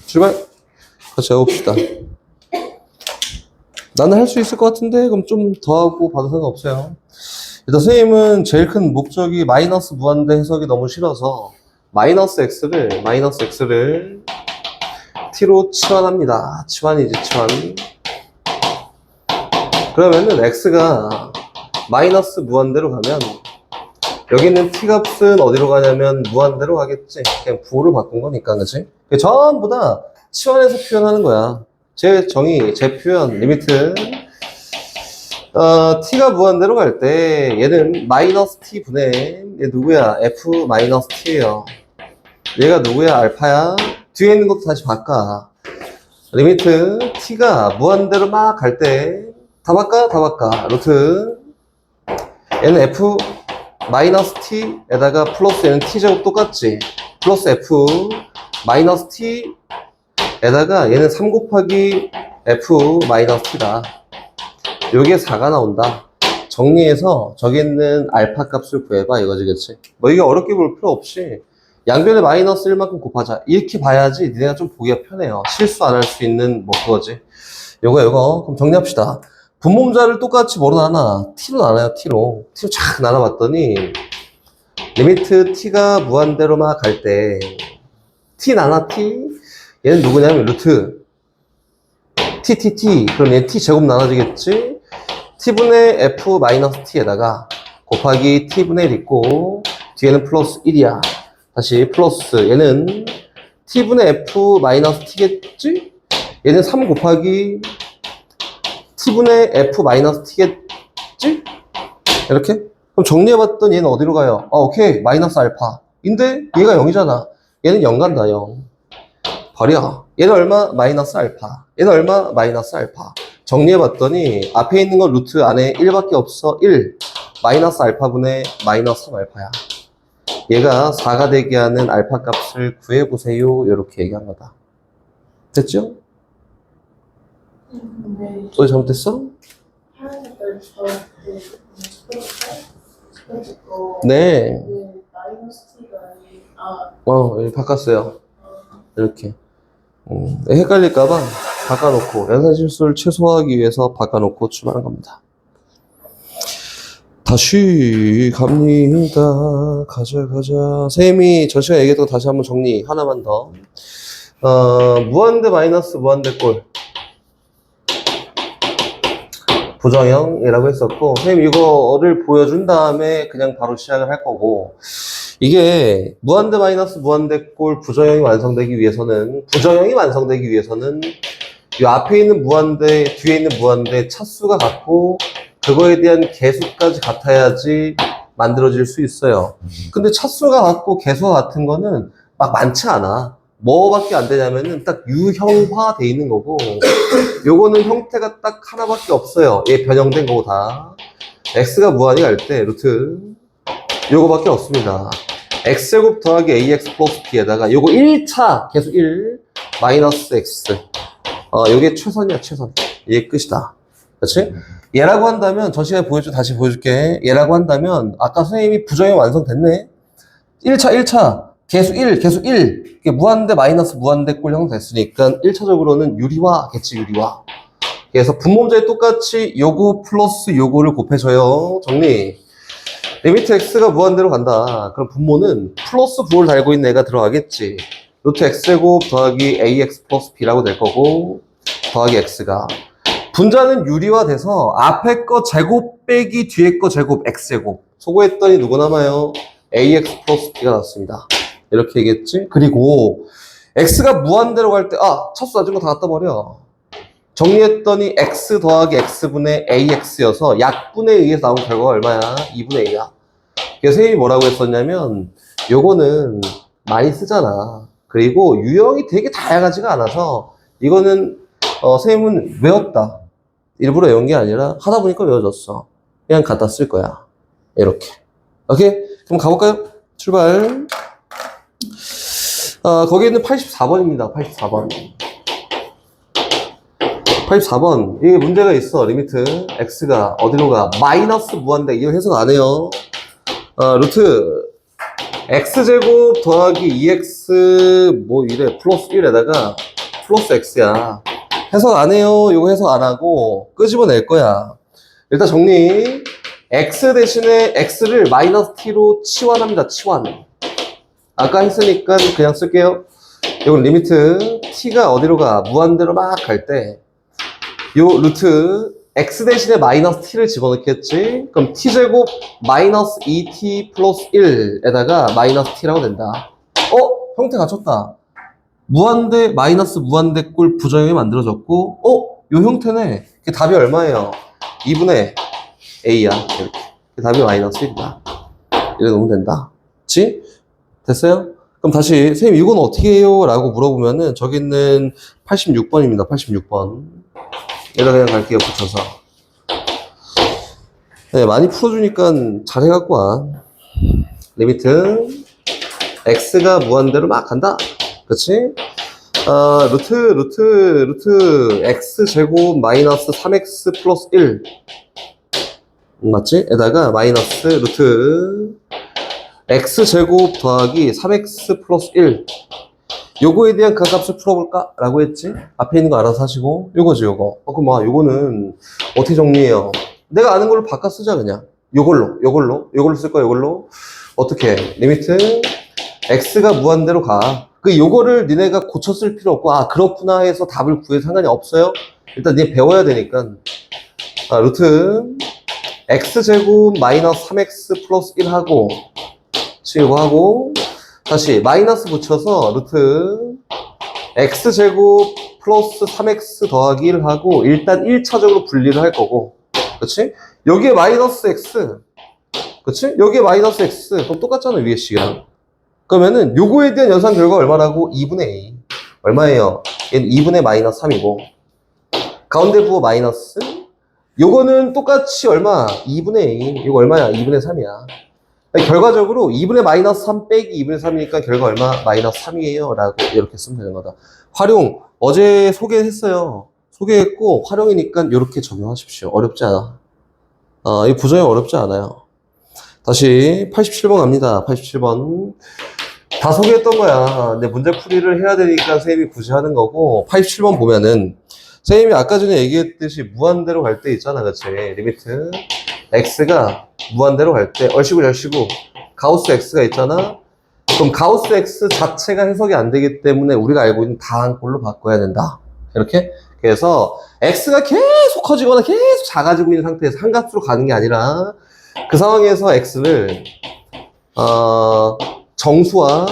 출발. 같이 해봅시다. 나는 할 수 있을 것 같은데 그럼 좀 더 하고 봐도 상관없어요. 일단 선생님은 제일 큰 목적이 마이너스 무한대 해석이 너무 싫어서 마이너스 x를 t로 치환합니다. 치환이지 치환. 그러면은 x가 마이너스 무한대로 가면 여기 있는 t 값은 어디로 가냐면 무한대로 가겠지. 그냥 부호를 바꾼 거니까, 그치? 전부 다 치환해서 표현하는 거야. 제 정의, 제 표현, 리미트. t가 무한대로 갈 때 얘는 마이너스 t 분의 얘 누구야? f 마이너스 t예요. 얘가 누구야? 알파야. 뒤에 있는 것도 다시 바꿔. 리미트 t가 무한대로 막 갈 때 다 바꿔. 루트 얘는 f 마이너스 t에다가 플러스 얘는 t제곱 똑같지. 플러스 f 마이너스 t에다가 얘는 3 곱하기 f 마이너스 t다. 요게 4가 나온다. 정리해서 저기 있는 알파 값을 구해봐 이거지, 그치? 뭐 이게 어렵게 볼 필요 없이 양변에 마이너스 1만큼 곱하자 이렇게 봐야지 니네가 좀 보기가 편해요. 실수 안 할 수 있는 뭐 그거지. 요거 그럼 정리합시다. 분모자를 똑같이 뭐로 나눠? t로 나눠요. t로 쫙 나눠봤더니 리미트 t가 무한대로 막 갈 때 t 나눠 t 얘는 누구냐면 루트 t 그럼 얘 t 제곱 나눠지겠지? t분의 f 마이너스 t에다가 곱하기 t분의 1 있고 뒤에는 플러스 1이야. 다시 플러스 얘는 t분의 f 마이너스 t겠지? 얘는 3 곱하기 t분의 f 마이너스 t겠지? 이렇게? 그럼 정리해봤더니 얘는 어디로 가요? 오케이. 마이너스 알파. 인데 얘가 0이잖아. 얘는 0 간다, 0. 버려. 얘는 얼마? 마이너스 알파. 얘는 얼마? 마이너스 알파. 정리해봤더니 앞에 있는 건 루트 안에 1밖에 없어. 1. 마이너스 알파분의 마이너스 3 알파야. 얘가 4가 되게 하는 알파 값을 구해보세요. 이렇게 얘기한 거다. 됐죠? 네. 소리 잘못됐어? 파란 색깔 네. 마이너스 t가 여기 바꿨어요. 이렇게. 헷갈릴까봐 바꿔놓고, 연산 실수를 최소화하기 위해서 바꿔놓고 출발한 겁니다. 다시 갑니다. 가자. 쌤이 저 시간에 얘기했던 거 다시 한번 정리. 하나만 더. 무한대 마이너스 무한대 꼴. 부정형이라고 했었고, 선생님 이거를 보여준 다음에 그냥 바로 시작을 할 거고, 이게 무한대 마이너스 무한대 꼴 부정형이 완성되기 위해서는 이 앞에 있는 무한대, 뒤에 있는 무한대 차수가 같고 그거에 대한 개수까지 같아야지 만들어질 수 있어요. 근데 차수가 같고 개수가 같은 거는 막 많지 않아. 뭐밖에 안 되냐면은 딱 유형화 돼 있는 거고, 요거는 형태가 딱 하나밖에 없어요. 얘 변형된 거고 다. x가 무한이 갈 때 루트 요거밖에 없습니다. x제곱 더하기 ax 플러스 b에다가 요거 1차 계수 1 마이너스 x. 요게 최선이야, 최선. 이게 끝이다. 그렇지? 얘라고 한다면 저 시간에 다시 보여줄게. 얘라고 한다면 아까 선생님이 부정형 완성됐네. 1차 계수 1 이게 무한대 마이너스 무한대 꼴 형성됐으니까 1차적으로는 유리화겠지, 유리화. 그래서 분모자에 똑같이 요거 플러스 요거를 곱해줘요. 정리. 리미트 x가 무한대로 간다. 그럼 분모는 플러스 부호를 달고 있는 애가 들어가겠지. 루트 x제곱 더하기 ax 플러스 b라고 될 거고, 더하기 x가. 분자는 유리화돼서 앞에 거 제곱 빼기 뒤에 거 제곱 x제곱. 소거했더니 누구 남아요? ax 플러스 b가 나왔습니다. 이렇게 얘기했지? 그리고 x가 무한대로 갈 때 차수 낮은 거 다 갖다 버려. 정리했더니 x 더하기 x분의 ax여서 약분에 의해서 나온 결과가 얼마야? 2분의 2야. 그래서 선생님이 뭐라고 했었냐면 요거는 많이 쓰잖아. 그리고 유형이 되게 다양하지가 않아서 이거는 선생님은 외웠다. 일부러 외운 게 아니라 하다 보니까 외워졌어. 그냥 갖다 쓸 거야. 이렇게. 오케이? 그럼 가볼까요? 출발. 거기에는 84번입니다. 84번. 이게 문제가 있어. 리미트 x가 어디로 가? 마이너스 무한대. 이거 해석 안 해요. 루트 x제곱 더하기 2x 뭐 이래 플러스 1에다가 플러스 x야. 해석 안 해요. 이거 해석 안 하고 끄집어낼 거야. 일단 정리. x 대신에 x를 마이너스 t로 치환합니다. 치환. 아까 했으니까 그냥 쓸게요. 이건 리미트 t가 어디로 가? 무한대로 막 갈 때 요 루트 x 대신에 마이너스 t를 집어넣겠지? 그럼 t제곱 마이너스 2t 플러스 1에다가 마이너스 t라고 된다. 형태 갖췄다. 무한대 마이너스 무한대 꼴 부정형이 만들어졌고 요 형태네. 그 답이 얼마예요? 2분의 a야. 이렇게. 그 답이 마이너스 1이다. 이래 놓으면 된다. 그치? 됐어요? 그럼 다시 선생님 이건 어떻게 해요? 라고 물어보면은 저기는 86번입니다. 86번. 여기다 그냥 갈게요. 붙여서. 네, 많이 풀어주니까 잘 해갖고 와. 리미트 x가 무한대로 막 간다. 그치? 루트 x제곱 마이너스 3x 플러스 1 맞지? 에다가 마이너스 루트 x제곱 더하기 3x 플러스 1 요거에 대한 그 값을 풀어볼까? 라고 했지? 앞에 있는 거 알아서 하시고 요거지 요거. 그럼 요거는 어떻게 정리해요? 내가 아는 걸로 바꿔 쓰자 그냥. 요걸로 쓸 거야. 요걸로 어떻게? 리미트 x가 무한대로 가. 요거를 니네가 고쳐 쓸 필요 없고 그렇구나 해서 답을 구해도 상관이 없어요. 일단 니네 배워야 되니까 루트 x제곱 마이너스 3x 플러스 1 하고 이거 하고 다시 마이너스 붙여서 루트 x제곱 플러스 3x 더하기 1 하고 일단 1차적으로 분리를 할 거고 그치? 여기에 마이너스 x 그치? 여기에 마이너스 x 그럼 똑같잖아 위에 식이랑. 그러면은 요거에 대한 연산 결과 얼마라고? 2분의 a. 얼마예요? 얘는 2분의 마이너스 3이고 가운데 부호 마이너스 요거는 똑같이 얼마? 2분의 a. 이거 얼마야? 2분의 3이야. 결과적으로 2분의 마이너스 3 빼기 2분의 3이니까 결과 얼마? 마이너스 3이에요. 라고 이렇게 쓰면 되는 거다. 활용 어제 소개했어요. 소개했고 활용이니까 이렇게 적용하십시오. 어렵지 않아. 이 부정형 어렵지 않아요. 다시 87번 갑니다. 87번. 다 소개했던 거야. 근데 문제풀이를 해야 되니까 선생님이 굳이 하는 거고 87번 보면은 선생님이 아까 전에 얘기했듯이 무한대로 갈 때 있잖아. 그치? 리미트 x가 무한대로 갈 때 얼씨구 열씨구 가우스 x가 있잖아. 그럼 가우스 x 자체가 해석이 안 되기 때문에 우리가 알고 있는 다항꼴로 바꿔야 된다. 이렇게. 그래서 x가 계속 커지거나 계속 작아지고 있는 상태에서 한 값으로 가는 게 아니라 그 상황에서 x를 정수와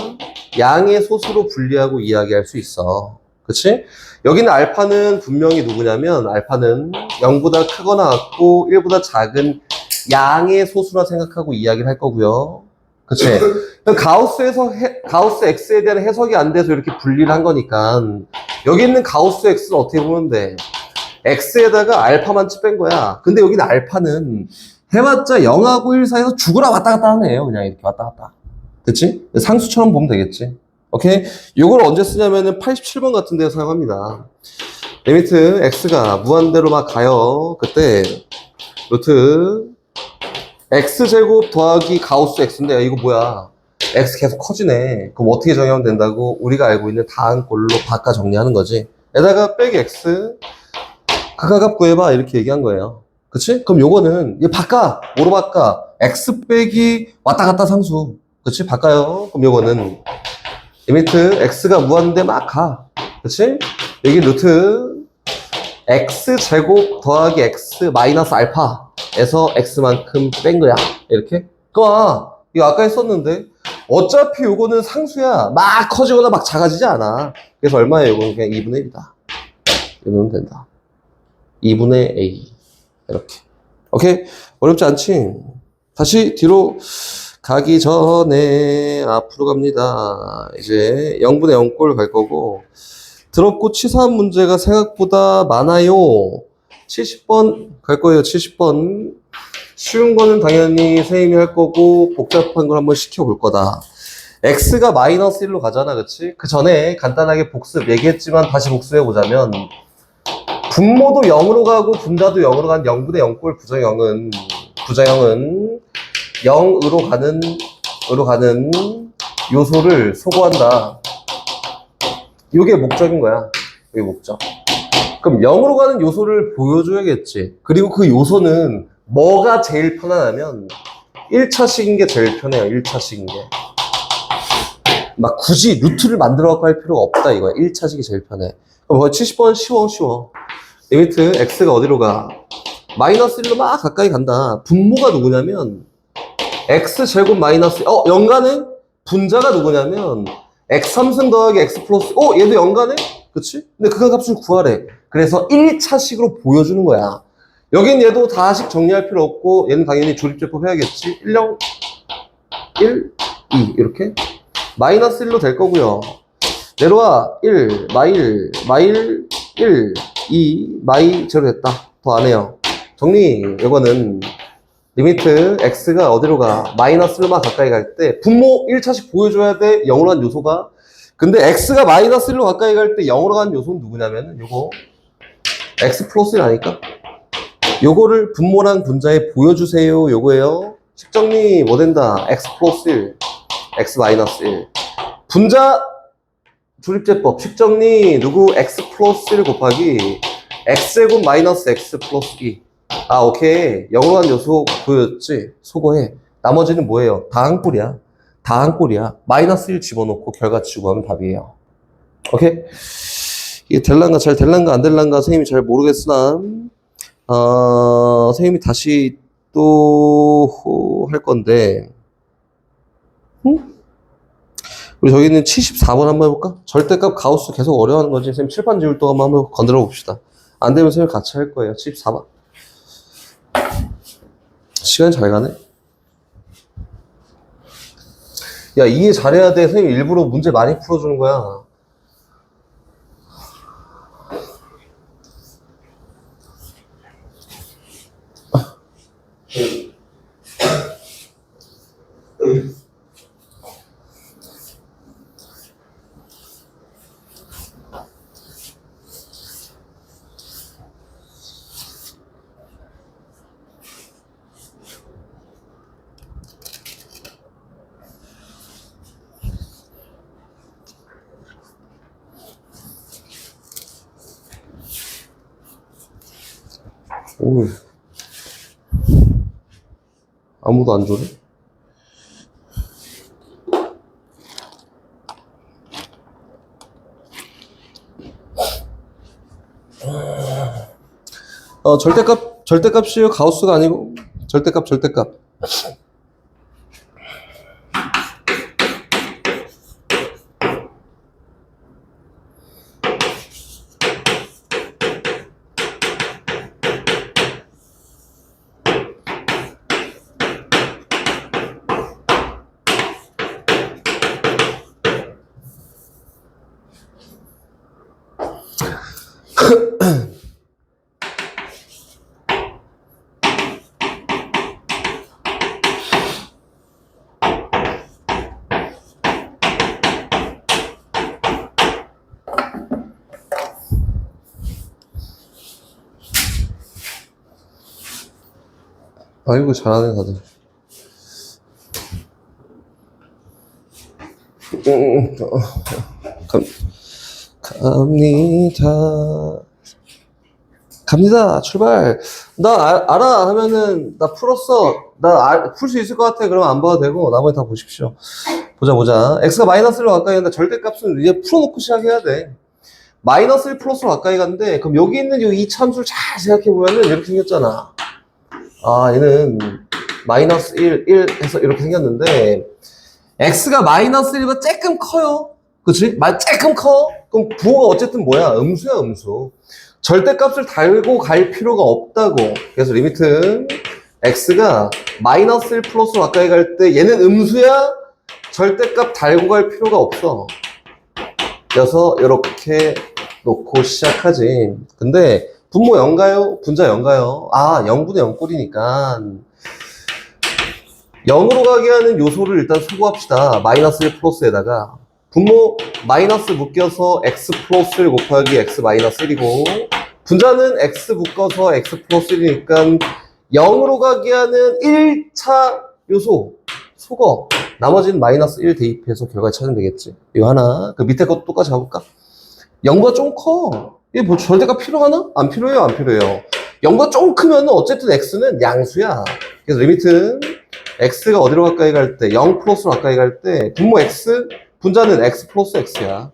양의 소수로 분리하고 이야기할 수 있어. 그치? 여기는 알파는 분명히 누구냐면 알파는 0보다 크거나 같고 1보다 작은 양의 소수라 생각하고 이야기를 할 거고요. 그치? 가우스 x에 대한 해석이 안 돼서 이렇게 분리를 한 거니까 여기 있는 가우스 x는 어떻게 보면 돼? x에다가 알파만 뺀 거야. 근데 여기는 알파는 해봤자 0하고 1 사이에서 죽으라 왔다 갔다 하는 애예요. 그냥 이렇게 왔다 갔다. 그치? 상수처럼 보면 되겠지. 오케이? 이걸 언제 쓰냐면은 87번 같은 데서 사용합니다. 리미트 x가 무한대로 막 가요. 그때 루트 x제곱 더하기 가우스 x인데 이거 뭐야? x 계속 커지네. 그럼 어떻게 정의하면 된다고? 우리가 알고 있는 다항꼴로 바꿔 정리하는 거지. 에다가 빼기 x 극하값 구해봐 이렇게 얘기한 거예요. 그치? 그럼 요거는 얘 바꿔. 뭐로 바꿔? x 빼기 왔다 갔다 상수. 그치? 바꿔요. 그럼 요거는 리미트 x가 무한대 막 가. 그치? 여기 루트 x제곱 더하기 x 마이너스 알파에서 x만큼 뺀 거야. 이렇게. 이거 아까 했었는데 어차피 요거는 상수야. 막 커지거나 막 작아지지 않아. 그래서 얼마예요? 요거는 그냥 2분의 1이다. 이러면 된다. 2분의 a. 이렇게. 오케이? 어렵지 않지? 다시 뒤로 가기 전에 앞으로 갑니다. 이제 0분의 0꼴 갈 거고 드럽고 치사한 문제가 생각보다 많아요. 70번 갈 거예요. 70번 쉬운 거는 당연히 선생님이 할 거고 복잡한 걸 한번 시켜볼 거다. x가 마이너스 1로 가잖아. 그치? 그 전에 간단하게 복습 얘기했지만 다시 복습해보자면 분모도 0으로 가고 분자도 0으로 가는 0분의 0꼴 부정형은 0으로 가는 요소를 소거한다. 이게 목적인 거야. 이게 목적. 그럼 0으로 가는 요소를 보여줘야겠지. 그리고 그 요소는 뭐가 제일 편하냐면 1차식인 게 제일 편해요. 1차식인 게. 막 굳이 루트를 만들어 갖고 할 필요가 없다 이거야. 1차식이 제일 편해. 그럼 70번 쉬워. 리미트 x가 어디로 가? 마이너스 1로 막 가까이 간다. 분모가 누구냐면 x제곱 마이너스 0 가네? 분자가 누구냐면 x3승 더하기 x 플러스 얘도 0 가네? 그치? 근데 극한값을 구하래. 그래서 1차식으로 보여주는 거야. 여긴 얘도 다식 정리할 필요 없고 얘는 당연히 조립제법 해야겠지. 1, 0, 1, 2 이렇게 마이너스 1로 될 거고요. 내려와 1, 마일 1, 2, 마이 제로 됐다. 더 안 해요. 정리. 이거는 리미트 x가 어디로 가? 마이너스 1만 가까이 갈 때 분모 1차식 보여줘야 돼. 0으로 간 요소가. 근데 x가 마이너스 1로 가까이 갈 때 0으로 간 요소는 누구냐면 요거 x 플러스 1 아닐까? 요거를 분모랑 분자에 보여주세요. 요거예요. 식정리 뭐 된다? x 플러스 1, x 마이너스 1. 분자 조립제법 식정리 누구? x 플러스 1 곱하기 x제곱 마이너스 x 플러스 2. 오케이. 0으로 간 요소 보였지? 소거해. 나머지는 뭐예요? 다 한 꼴이야. 다 한 꼴이야. 마이너스 1 집어넣고 결과치 구하면 답이에요. 오케이? 이게 될란가 잘 될란가 안 될란가 선생님이 잘 모르겠으나 선생님이 다시 또 할 건데 우리 저기는 74번 한번 해볼까? 절대값 가우스 계속 어려워하는 거지. 선생님 칠판 지울 동안 한번 건드려 봅시다. 안 되면 선생님 같이 할 거예요. 74번. 시간이 잘 가네. 야, 이해 잘해야 돼. 선생님 일부러 문제 많이 풀어주는 거야. 오, 아무도 안 줘래? 절대값이에요. 가우스가 아니고 절대값. 아이고 잘하네 다들. 갑니다. 출발. 나 알아 하면은 나 풀었어. 풀 수 있을 것 같아. 그러면 안 봐도 되고 나머지 다 보십시오. 보자. x가 마이너스 1로 가까이 간다. 절대값은 이제 풀어놓고 시작해야 돼. 마이너스 1 플러스로 가까이 갔는데 그럼 여기 있는 이 참수를 잘 생각해보면은 이렇게 생겼잖아. 얘는 마이너스 1 해서 이렇게 생겼는데 x가 마이너스 1보다 조금 커요. 그치? 조금 커. 그럼 부호가 어쨌든 뭐야? 음수야, 음수. 절대값을 달고 갈 필요가 없다고. 그래서 리미트 x가 마이너스 1 플러스로 가까이 갈 때 얘는 음수야? 절대값 달고 갈 필요가 없어. 그래서 이렇게 놓고 시작하지. 근데 분모 0가요? 분자 0가요? 0분의 0 꼴이니까 0으로 가게 하는 요소를 일단 소거합시다. 마이너스 1 플러스에다가 분모 마이너스 묶여서 x 플러스 1 곱하기 x 마이너스 1이고 분자는 x 묶어서 x 플러스 1이니까 0으로 가게 하는 1차 요소 소거 나머지는 마이너스 1 대입해서 결과 찾으면 되겠지. 이거 하나. 그 밑에 것도 똑같이 가볼까? 0보다 좀 커. 이게 뭐 절대가 필요하나? 안 필요해요, 안 필요해요. 0보다 좀 크면 어쨌든 x는 양수야. 그래서 리미트는 x가 어디로 가까이 갈 때, 0 플러스로 가까이 갈 때, 분모 x, 분자는 x 플러스 x야.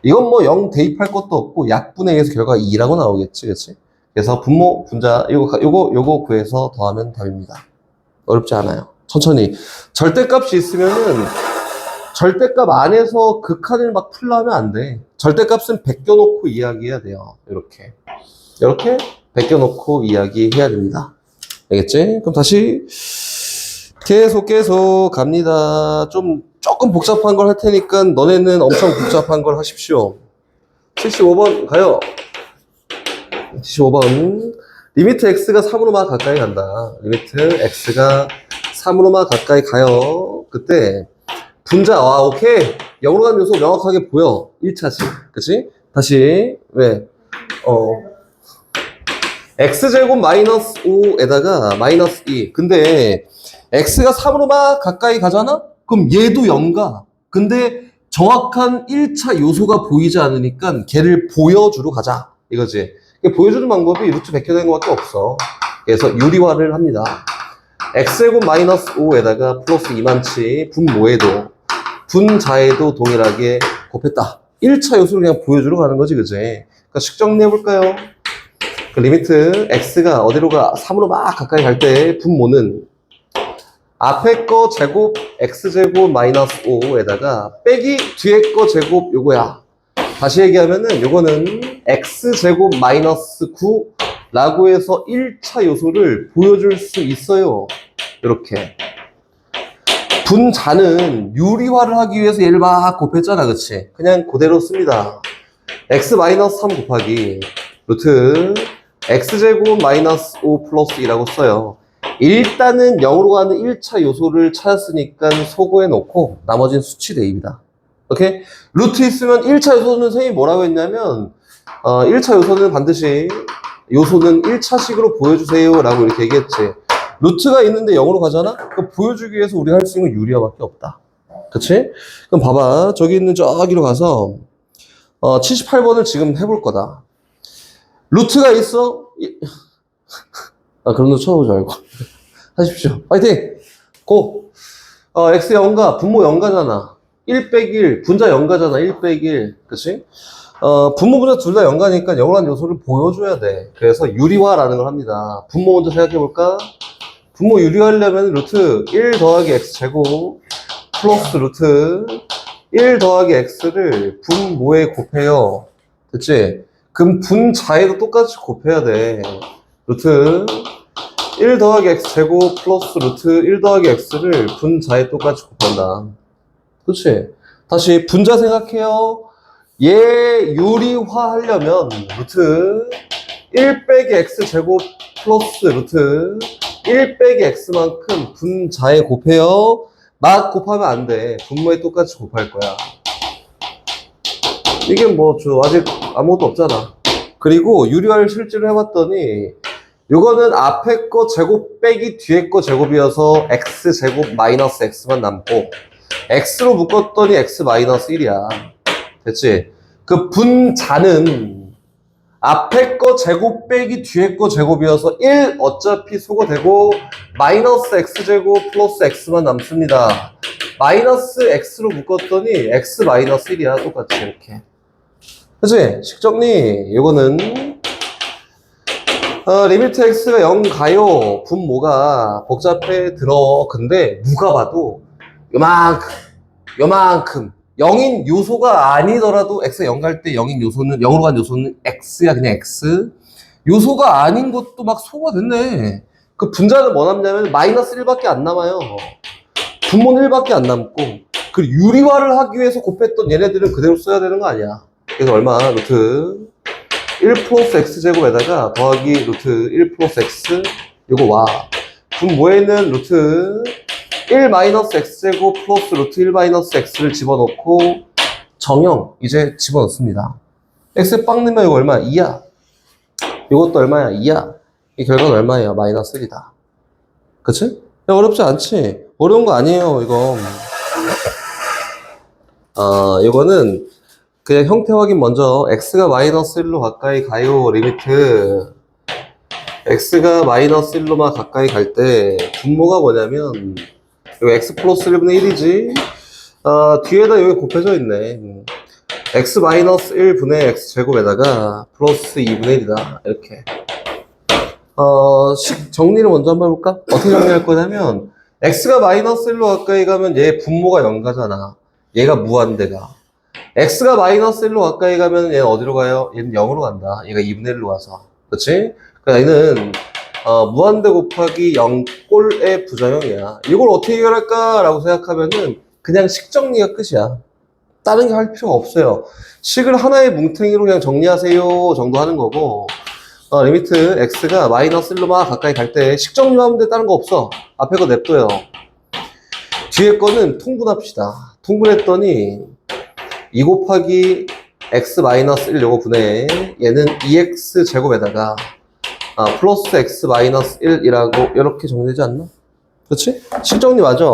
이건 뭐 0 대입할 것도 없고 약분에 의해서 결과가 2라고 나오겠지, 그치? 그래서 분모, 분자, 요거 구해서 더하면 답입니다. 어렵지 않아요. 천천히. 절대값이 있으면은 절대값 안에서 극한을 막 풀려면 안 돼. 절대값은 베껴놓고 이야기해야 돼요. 이렇게 베껴놓고 이야기해야 됩니다. 알겠지? 그럼 다시 계속 갑니다. 조금 복잡한 걸 할 테니까 너네는 엄청 복잡한 걸 하십시오. 75번 가요. 75번. 리미트 x가 3으로 막 가까이 간다. 리미트 x가 3으로 막 가까이 가요. 그때 분자, 오케이. 0으로 간 요소 명확하게 보여. 1차지. 그치? 다시, 왜? x제곱 마이너스 5에다가 마이너스 2. 근데 x가 3으로 막 가까이 가잖아? 그럼 얘도 0가. 근데 정확한 1차 요소가 보이지 않으니까 걔를 보여주러 가자. 이거지. 보여주는 방법이 루트 베껴낸 것밖에 없어. 그래서 유리화를 합니다. x제곱 마이너스 5에다가 플러스 2만치 분모에도 분자에도 동일하게 곱했다. 1차 요소를 그냥 보여주러 가는 거지, 그지? 그러니까 식 정리해볼까요? 그 리미트 x가 어디로 가? 3으로 막 가까이 갈 때 분모는 앞에 거 제곱 x제곱 마이너스 5에다가 빼기 뒤에 거 제곱 요거야. 다시 얘기하면은 요거는 x제곱 마이너스 9라고 해서 1차 요소를 보여줄 수 있어요. 이렇게. 분자는 유리화를 하기 위해서 얘를 막 곱했잖아, 그치? 그냥 그대로 씁니다. x 마이너스 3 곱하기 루트 x제곱 마이너스 5 플러스 2라고 써요. 일단은 0으로 가는 1차 요소를 찾았으니까 소거해 놓고 나머지는 수치 대입이다. 오케이? 루트 있으면 1차 요소는 선생님이 뭐라고 했냐면 1차 요소는 반드시 요소는 1차식으로 보여주세요 라고 이렇게 얘기했지. 루트가 있는데 0으로 가잖아? 그럼 보여주기 위해서 우리가 할 수 있는 건 유리화밖에 없다. 그치? 그럼 봐봐. 저기 있는 저기로 가서 78번을 지금 해볼 거다. 루트가 있어? 그런 거 쳐다보지 말고 하십시오. 파이팅! 고! x 0가 분모 0가잖아. 1 빼기 1, 분자 0가잖아. 1 빼기 1. 그치? 분모 분자 둘 다 0가니까 0으로 한 요소를 보여줘야 돼. 그래서 유리화라는 걸 합니다. 분모 먼저 생각해볼까? 분모 유리화하려면 루트 1 더하기 x 제곱 플러스 루트 1 더하기 x를 분모에 곱해요. 됐지? 그럼 분자에도 똑같이 곱해야 돼. 루트 1 더하기 x 제곱 플러스 루트 1 더하기 x를 분자에 똑같이 곱한다. 그치? 다시 분자 생각해요. 얘 유리화 하려면 루트 1 빼기 x 제곱 플러스 루트 1 빼기 x만큼 분자에 곱해요. 막 곱하면 안 돼. 분모에 똑같이 곱할 거야. 이게 뭐 아직 아무것도 없잖아. 그리고 유리화를 실제로 해봤더니 요거는 앞에 거 제곱 빼기 뒤에 거 제곱이어서 x 제곱 마이너스 x만 남고 x로 묶었더니 x 마이너스 1이야. 됐지? 그 분자는 앞에 거 제곱 빼기 뒤에 거 제곱이어서 1 어차피 소거되고 마이너스 x제곱 플러스 x만 남습니다. 마이너스 x로 묶었더니 x 마이너스 1이야. 똑같이 이렇게. 그치? 식정리. 이거는 리미트 x가 0 가요. 분모가 복잡해 들어. 근데 누가 봐도 요만큼 0인 요소가 아니더라도 x가 0 갈 때 0인 요소는 0으로 간 요소는 x야. 그냥 x. 요소가 아닌 것도 막 소거됐네. 그 분자는 뭐 남냐면 마이너스 1밖에 안 남아요. 분모는 1밖에 안 남고 그 유리화를 하기 위해서 곱했던 얘네들은 그대로 써야 되는 거 아니야. 그래서 얼마? 루트 1 플러스 x제곱에다가 더하기 루트 1 플러스 x 요거 와. 분모에는 루트 1 마이너스 x제곱 플러스 루트 1 마이너스 x를 집어넣고 정형 이제 집어넣습니다. x에 빵 넣으면 이거 얼마야? 2야. 이것도 얼마야? 2야. 이 결과는 얼마예요? 마이너스 1이다. 그치? 어렵지 않지? 어려운 거 아니에요, 이거. 이거는 그냥 형태 확인 먼저. x가 마이너스 1로 가까이 가요, 리미트. x가 마이너스 1로만 가까이 갈 때 분모가 뭐냐면 이거 x 플러스 1분의 1이지. 뒤에다 여기 곱해져 있네. x 마이너스 1분의 x 제곱에다가 플러스 2분의 1이다. 이렇게. 식 정리를 먼저 한번 해볼까? 어떻게 정리할 거냐면 x가 마이너스 1로 가까이 가면 얘 분모가 0 가잖아. 얘가 무한대가. x가 마이너스 1로 가까이 가면 얘는 어디로 가요? 얘는 0으로 간다. 얘가 2분의 1로 가서. 그렇지? 그러니까 얘는 무한대 곱하기 0꼴의 부정형이야. 이걸 어떻게 해결할까라고 생각하면은 그냥 식 정리가 끝이야. 다른 게 할 필요가 없어요. 식을 하나의 뭉탱이로 그냥 정리하세요 정도 하는 거고, 리미트 x가 마이너스 1로만 가까이 갈 때 식 정리하면 돼. 다른 거 없어. 앞에 거 냅둬요. 뒤에 거는 통분합시다. 통분했더니 2 곱하기 x 마이너스 1 요거 분해, 얘는 2x 제곱에다가 플러스 x 마이너스 1이라고 이렇게 정리되지 않나? 그렇지? 식정리 맞아.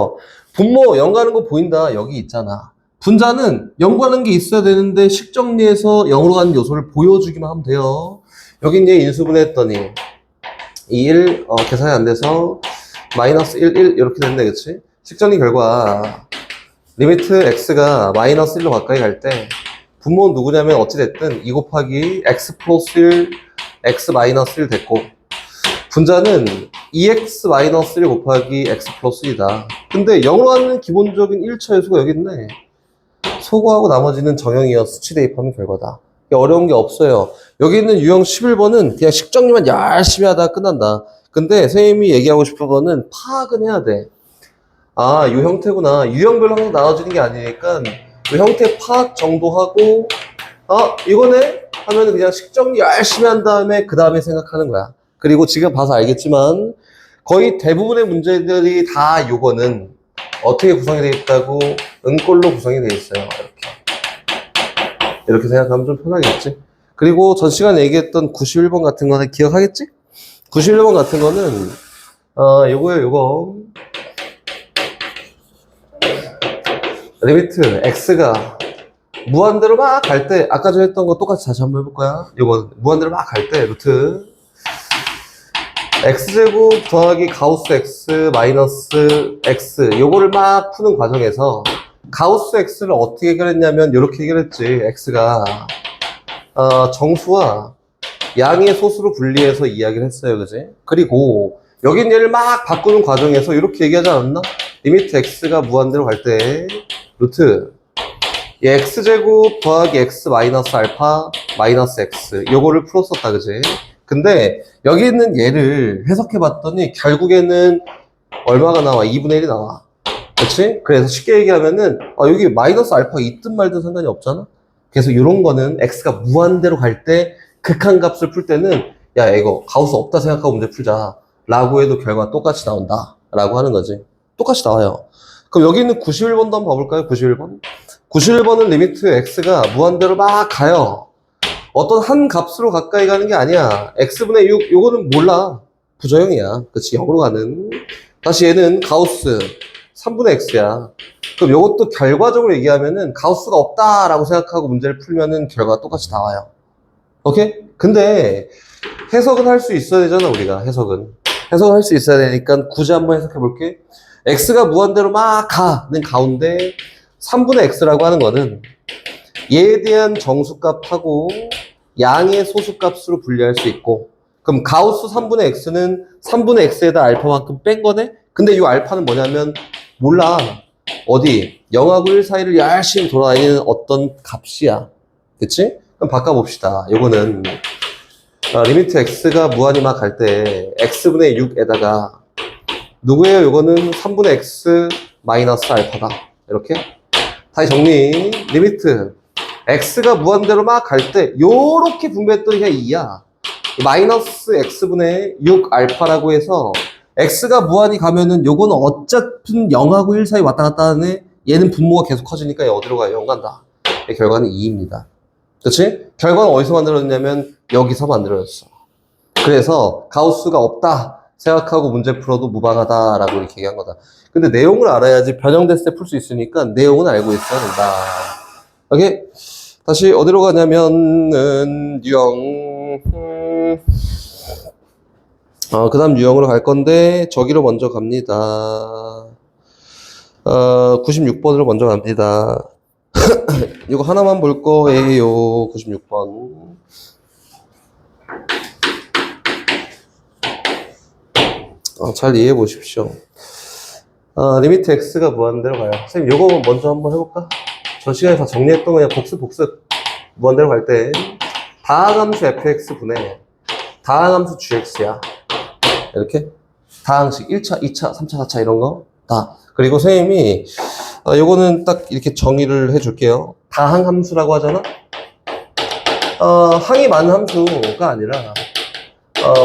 분모 0 가는 거 보인다. 여기 있잖아. 분자는 0 가는 게 있어야 되는데 식정리해서 0으로 가는 요소를 보여주기만 하면 돼요. 여기 이제 인수분해했더니 2, 1 계산이 안 돼서 마이너스 1, 1 이렇게 됐네. 그치? 식정리 결과 리미트 x가 마이너스 1로 가까이 갈 때 분모는 누구냐면 어찌됐든 2 곱하기 x 플러스 1 x 마이너스 1 됐고, 분자는 2x 마이너스 1 곱하기 x 플러스 1이다. 근데 0으로 가는 기본적인 1차 요소가 여기 있네. 소거하고 나머지는 정형이어 수치 대입하면 결과다. 어려운 게 없어요. 여기 있는 유형 11번은 그냥 식정리만 열심히 하다가 끝난다. 근데 선생님이 얘기하고 싶은 거는 파악은 해야 돼. 이 형태구나. 유형별로 항상 나눠지는 게 아니니까 이 형태 파악 정도 하고, 이거네? 하면은 그냥 식정리 열심히 한 다음에 그 다음에 생각하는 거야. 그리고 지금 봐서 알겠지만 거의 대부분의 문제들이 다 요거는 어떻게 구성이 되어 있다고? 은꼴로 구성이 되어 있어요. 이렇게 생각하면 좀 편하겠지? 그리고 전 시간에 얘기했던 91번 같은 거는 기억하겠지? 91번 같은 거는 요거예요, 요거. 리미트 x가 무한대로 막 갈 때, 아까 전에 했던 거 똑같이 다시 한번 해볼 거야. 요거 무한대로 막 갈 때 루트 x제곱 더하기 가우스 x 마이너스 x, 요거를 막 푸는 과정에서 가우스 x를 어떻게 해결했냐면 요렇게 해결했지. x가 정수와 양의 소수로 분리해서 이야기를 했어요. 그지? 그리고 여긴 얘를 막 바꾸는 과정에서 이렇게 얘기하지 않았나? 리미트 x가 무한대로 갈 때 루트 x제곱 더하기 x 마이너스 알파 마이너스 x, 요거를 풀었었다. 그지? 근데 여기 있는 얘를 해석해 봤더니 결국에는 얼마가 나와? 2분의 1이 나와. 그치? 그래서 쉽게 얘기하면은 여기 마이너스 알파가 있든 말든 상관이 없잖아. 그래서 이런 거는 x가 무한대로 갈 때 극한값을 풀 때는 야, 이거 가우스 없다 생각하고 문제 풀자 라고 해도 결과가 똑같이 나온다 라고 하는 거지. 똑같이 나와요. 그럼 여기 있는 91번도 한번 봐볼까요? 91번. 91번은 리미트 x가 무한대로 막 가요. 어떤 한 값으로 가까이 가는 게 아니야. x분의 6, 요거는 몰라. 부정형이야. 그치? 0으로 가는. 다시 얘는 가우스 3분의 x야. 그럼 요것도 결과적으로 얘기하면은 가우스가 없다라고 생각하고 문제를 풀면은 결과가 똑같이 나와요. 오케이? 근데 해석은 할 수 있어야 되잖아, 우리가. 해석은 할 수 있어야 되니까 굳이 한번 해석해 볼게. x가 무한대로 막 가는 가운데 3분의 x라고 하는 거는 얘에 대한 정수값하고 양의 소수값으로 분리할 수 있고, 그럼 가우스 3분의 x는 3분의 x에다 알파만큼 뺀 거네? 근데 이 알파는 뭐냐면 몰라. 어디 0하고 1 사이를 열심히 돌아다니는 어떤 값이야. 그치? 그럼 바꿔봅시다. 요거는 리미트 x가 무한히 막 갈 때 x분의 6에다가 누구예요? 요거는 3분의 x 마이너스 알파다. 이렇게 다시 정리. 리미트 x가 무한대로 막 갈 때 요렇게 분배했더니 그냥 2야. 마이너스 x분의 6 알파라고 해서 x가 무한히 가면은 요거는 어차피 0하고 1 사이 왔다 갔다 하네. 얘는 분모가 계속 커지니까 얘 어디로 가요? 0 간다. 결과는 2입니다. 그치? 결과는 어디서 만들어졌냐면 여기서 만들어졌어. 그래서 가우스가 없다 생각하고 문제 풀어도 무방하다라고 이렇게 얘기한 거다. 근데 내용을 알아야지 변형됐을 때 풀 수 있으니까 내용은 알고 있어야 된다. 오케이? 다시 어디로 가냐면은 유형 그 다음 유형으로 갈 건데 저기로 먼저 갑니다. 96번으로 먼저 갑니다. 이거 하나만 볼 거예요. 96번. 잘 이해해 보십시오. 리미트 x가 무한대로 가요. 선생님, 요거 먼저 한번 해볼까? 전 시간에 다 정리했던 거 그냥 복습. 무한대로 갈 때, 다항함수 fx 분의 다항함수 gx야. 이렇게. 다항식 1차, 2차, 3차, 4차 이런 거 다. 그리고 선생님이, 요거는 딱 이렇게 정의를 해줄게요. 다항함수라고 하잖아? 항이 많은 함수가 아니라,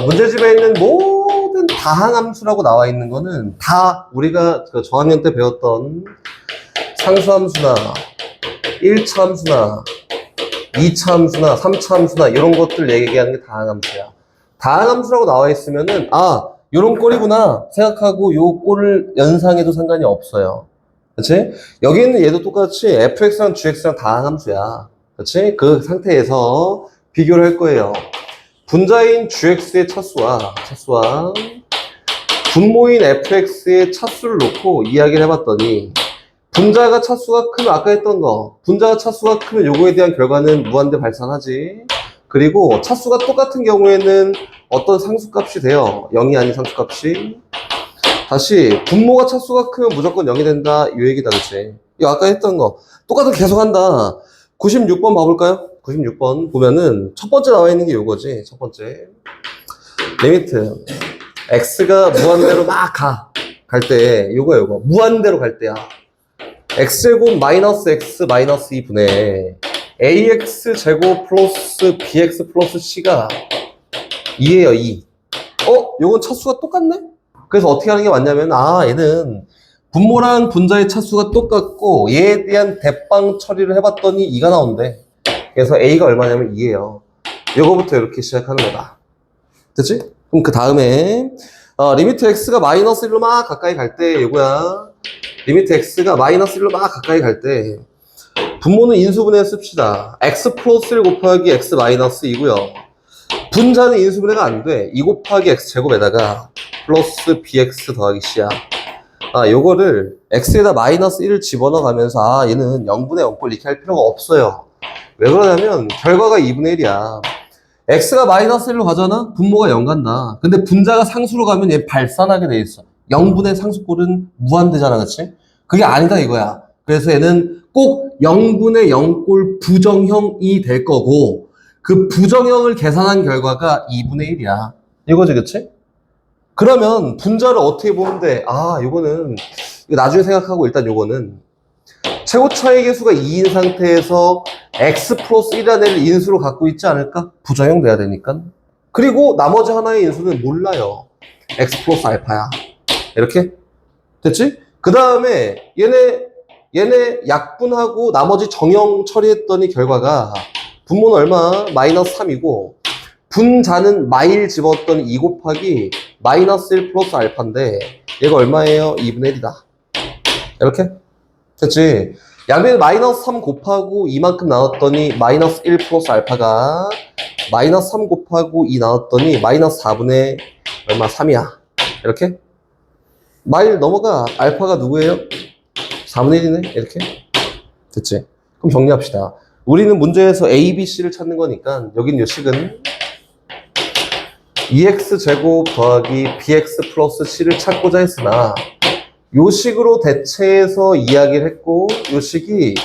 문제집에 있는 모든 다항함수라고 나와 있는 거는 다 우리가 저학년 때 배웠던 상수함수나 1차 함수나 2차 함수나 3차 함수나 이런 것들 얘기하는 게 다항함수야. 다항함수라고 나와 있으면은 요런 꼴이구나 생각하고 요 꼴을 연상해도 상관이 없어요. 그치? 여기 있는 얘도 똑같이 fx랑 gx랑 다항함수야. 그치? 그 상태에서 비교를 할 거예요. 분자인 gx의 차수와 분모인 fx의 차수를 놓고 이야기를 해봤더니 분자가 차수가 크면 아까 했던 거 분자가 차수가 크면 요거에 대한 결과는 무한대 발산하지. 그리고 차수가 똑같은 경우에는 어떤 상수값이 돼요. 0이 아닌 상수값이. 다시 분모가 차수가 크면 무조건 0이 된다 이 얘기다. 그치? 이거 아까 했던 거 똑같은 계속한다. 96번 봐볼까요? 96번 보면은 첫 번째 나와 있는 게 요거지. 첫 번째 리미트 x가 무한대로 막 갈 때 요거 무한대로 갈 때야. x제곱 마이너스 x 마이너스 2분의 ax 제곱 플러스 bx 플러스 c가 2예요. 2. 요건 차수가 똑같네? 그래서 어떻게 하는 게 맞냐면 얘는 분모랑 분자의 차수가 똑같고 얘에 대한 대빵 처리를 해봤더니 2가 나온대. 그래서 a가 얼마냐면 2예요. 요거부터 이렇게 시작하는 거다. 됐지? 그럼 그 다음에 리미트 x가 마이너스 1로 막 가까이 갈 때 요거야. 리미트 x가 마이너스 1로 막 가까이 갈 때 분모는 인수분해 씁시다. x 플러스 1 곱하기 x 마이너스 2고요. 분자는 인수분해가 안 돼. 2 곱하기 x 제곱에다가 플러스 bx 더하기 c야. 요거를 x에다 마이너스 1을 집어넣어가면서 얘는 0분의 0꼴 이렇게 할 필요가 없어요. 왜 그러냐면 결과가 2분의 1이야. x가 마이너스 1로 가잖아? 분모가 0 간다. 근데 분자가 상수로 가면 얘 발산하게 돼 있어. 0분의 상수꼴은 무한대잖아. 그치? 그게 아니다 이거야. 그래서 얘는 꼭 0분의 0꼴 부정형이 될 거고 그 부정형을 계산한 결과가 2분의 1이야. 이거지. 그치? 그러면 분자를 어떻게 보면 돼? 요거는 이거 나중에 생각하고 일단 요거는 최고 차이 계수가 2인 상태에서 x 플러스 1이라는 애를 인수로 갖고 있지 않을까? 부정형 돼야 되니까. 그리고 나머지 하나의 인수는 몰라요. x 플러스 알파야. 이렇게? 됐지? 그 다음에 얘네 약분하고 나머지 정형 처리했더니 결과가 분모는 얼마? 마이너스 3이고 분자는 마일 집어넣었더니 2 곱하기 마이너스 1 플러스 알파인데 얘가 얼마예요? 2분의 1이다. 이렇게? 됐지? 양변에 마이너스 3 곱하고 2만큼 나눴더니 마이너스 1 플러스 알파가 마이너스 3 곱하고 2 나눴더니 마이너스 4분의 얼마? 3이야. 이렇게? 마일 넘어가. 알파가 누구예요? 4분의 1이네? 이렇게? 됐지? 그럼 정리합시다. 우리는 문제에서 A, B, C를 찾는 거니까 여긴 요 식은 2x제곱 더하기 bx 플러스 c를 찾고자 했으나 요 식으로 대체해서 이야기를 했고 요 식이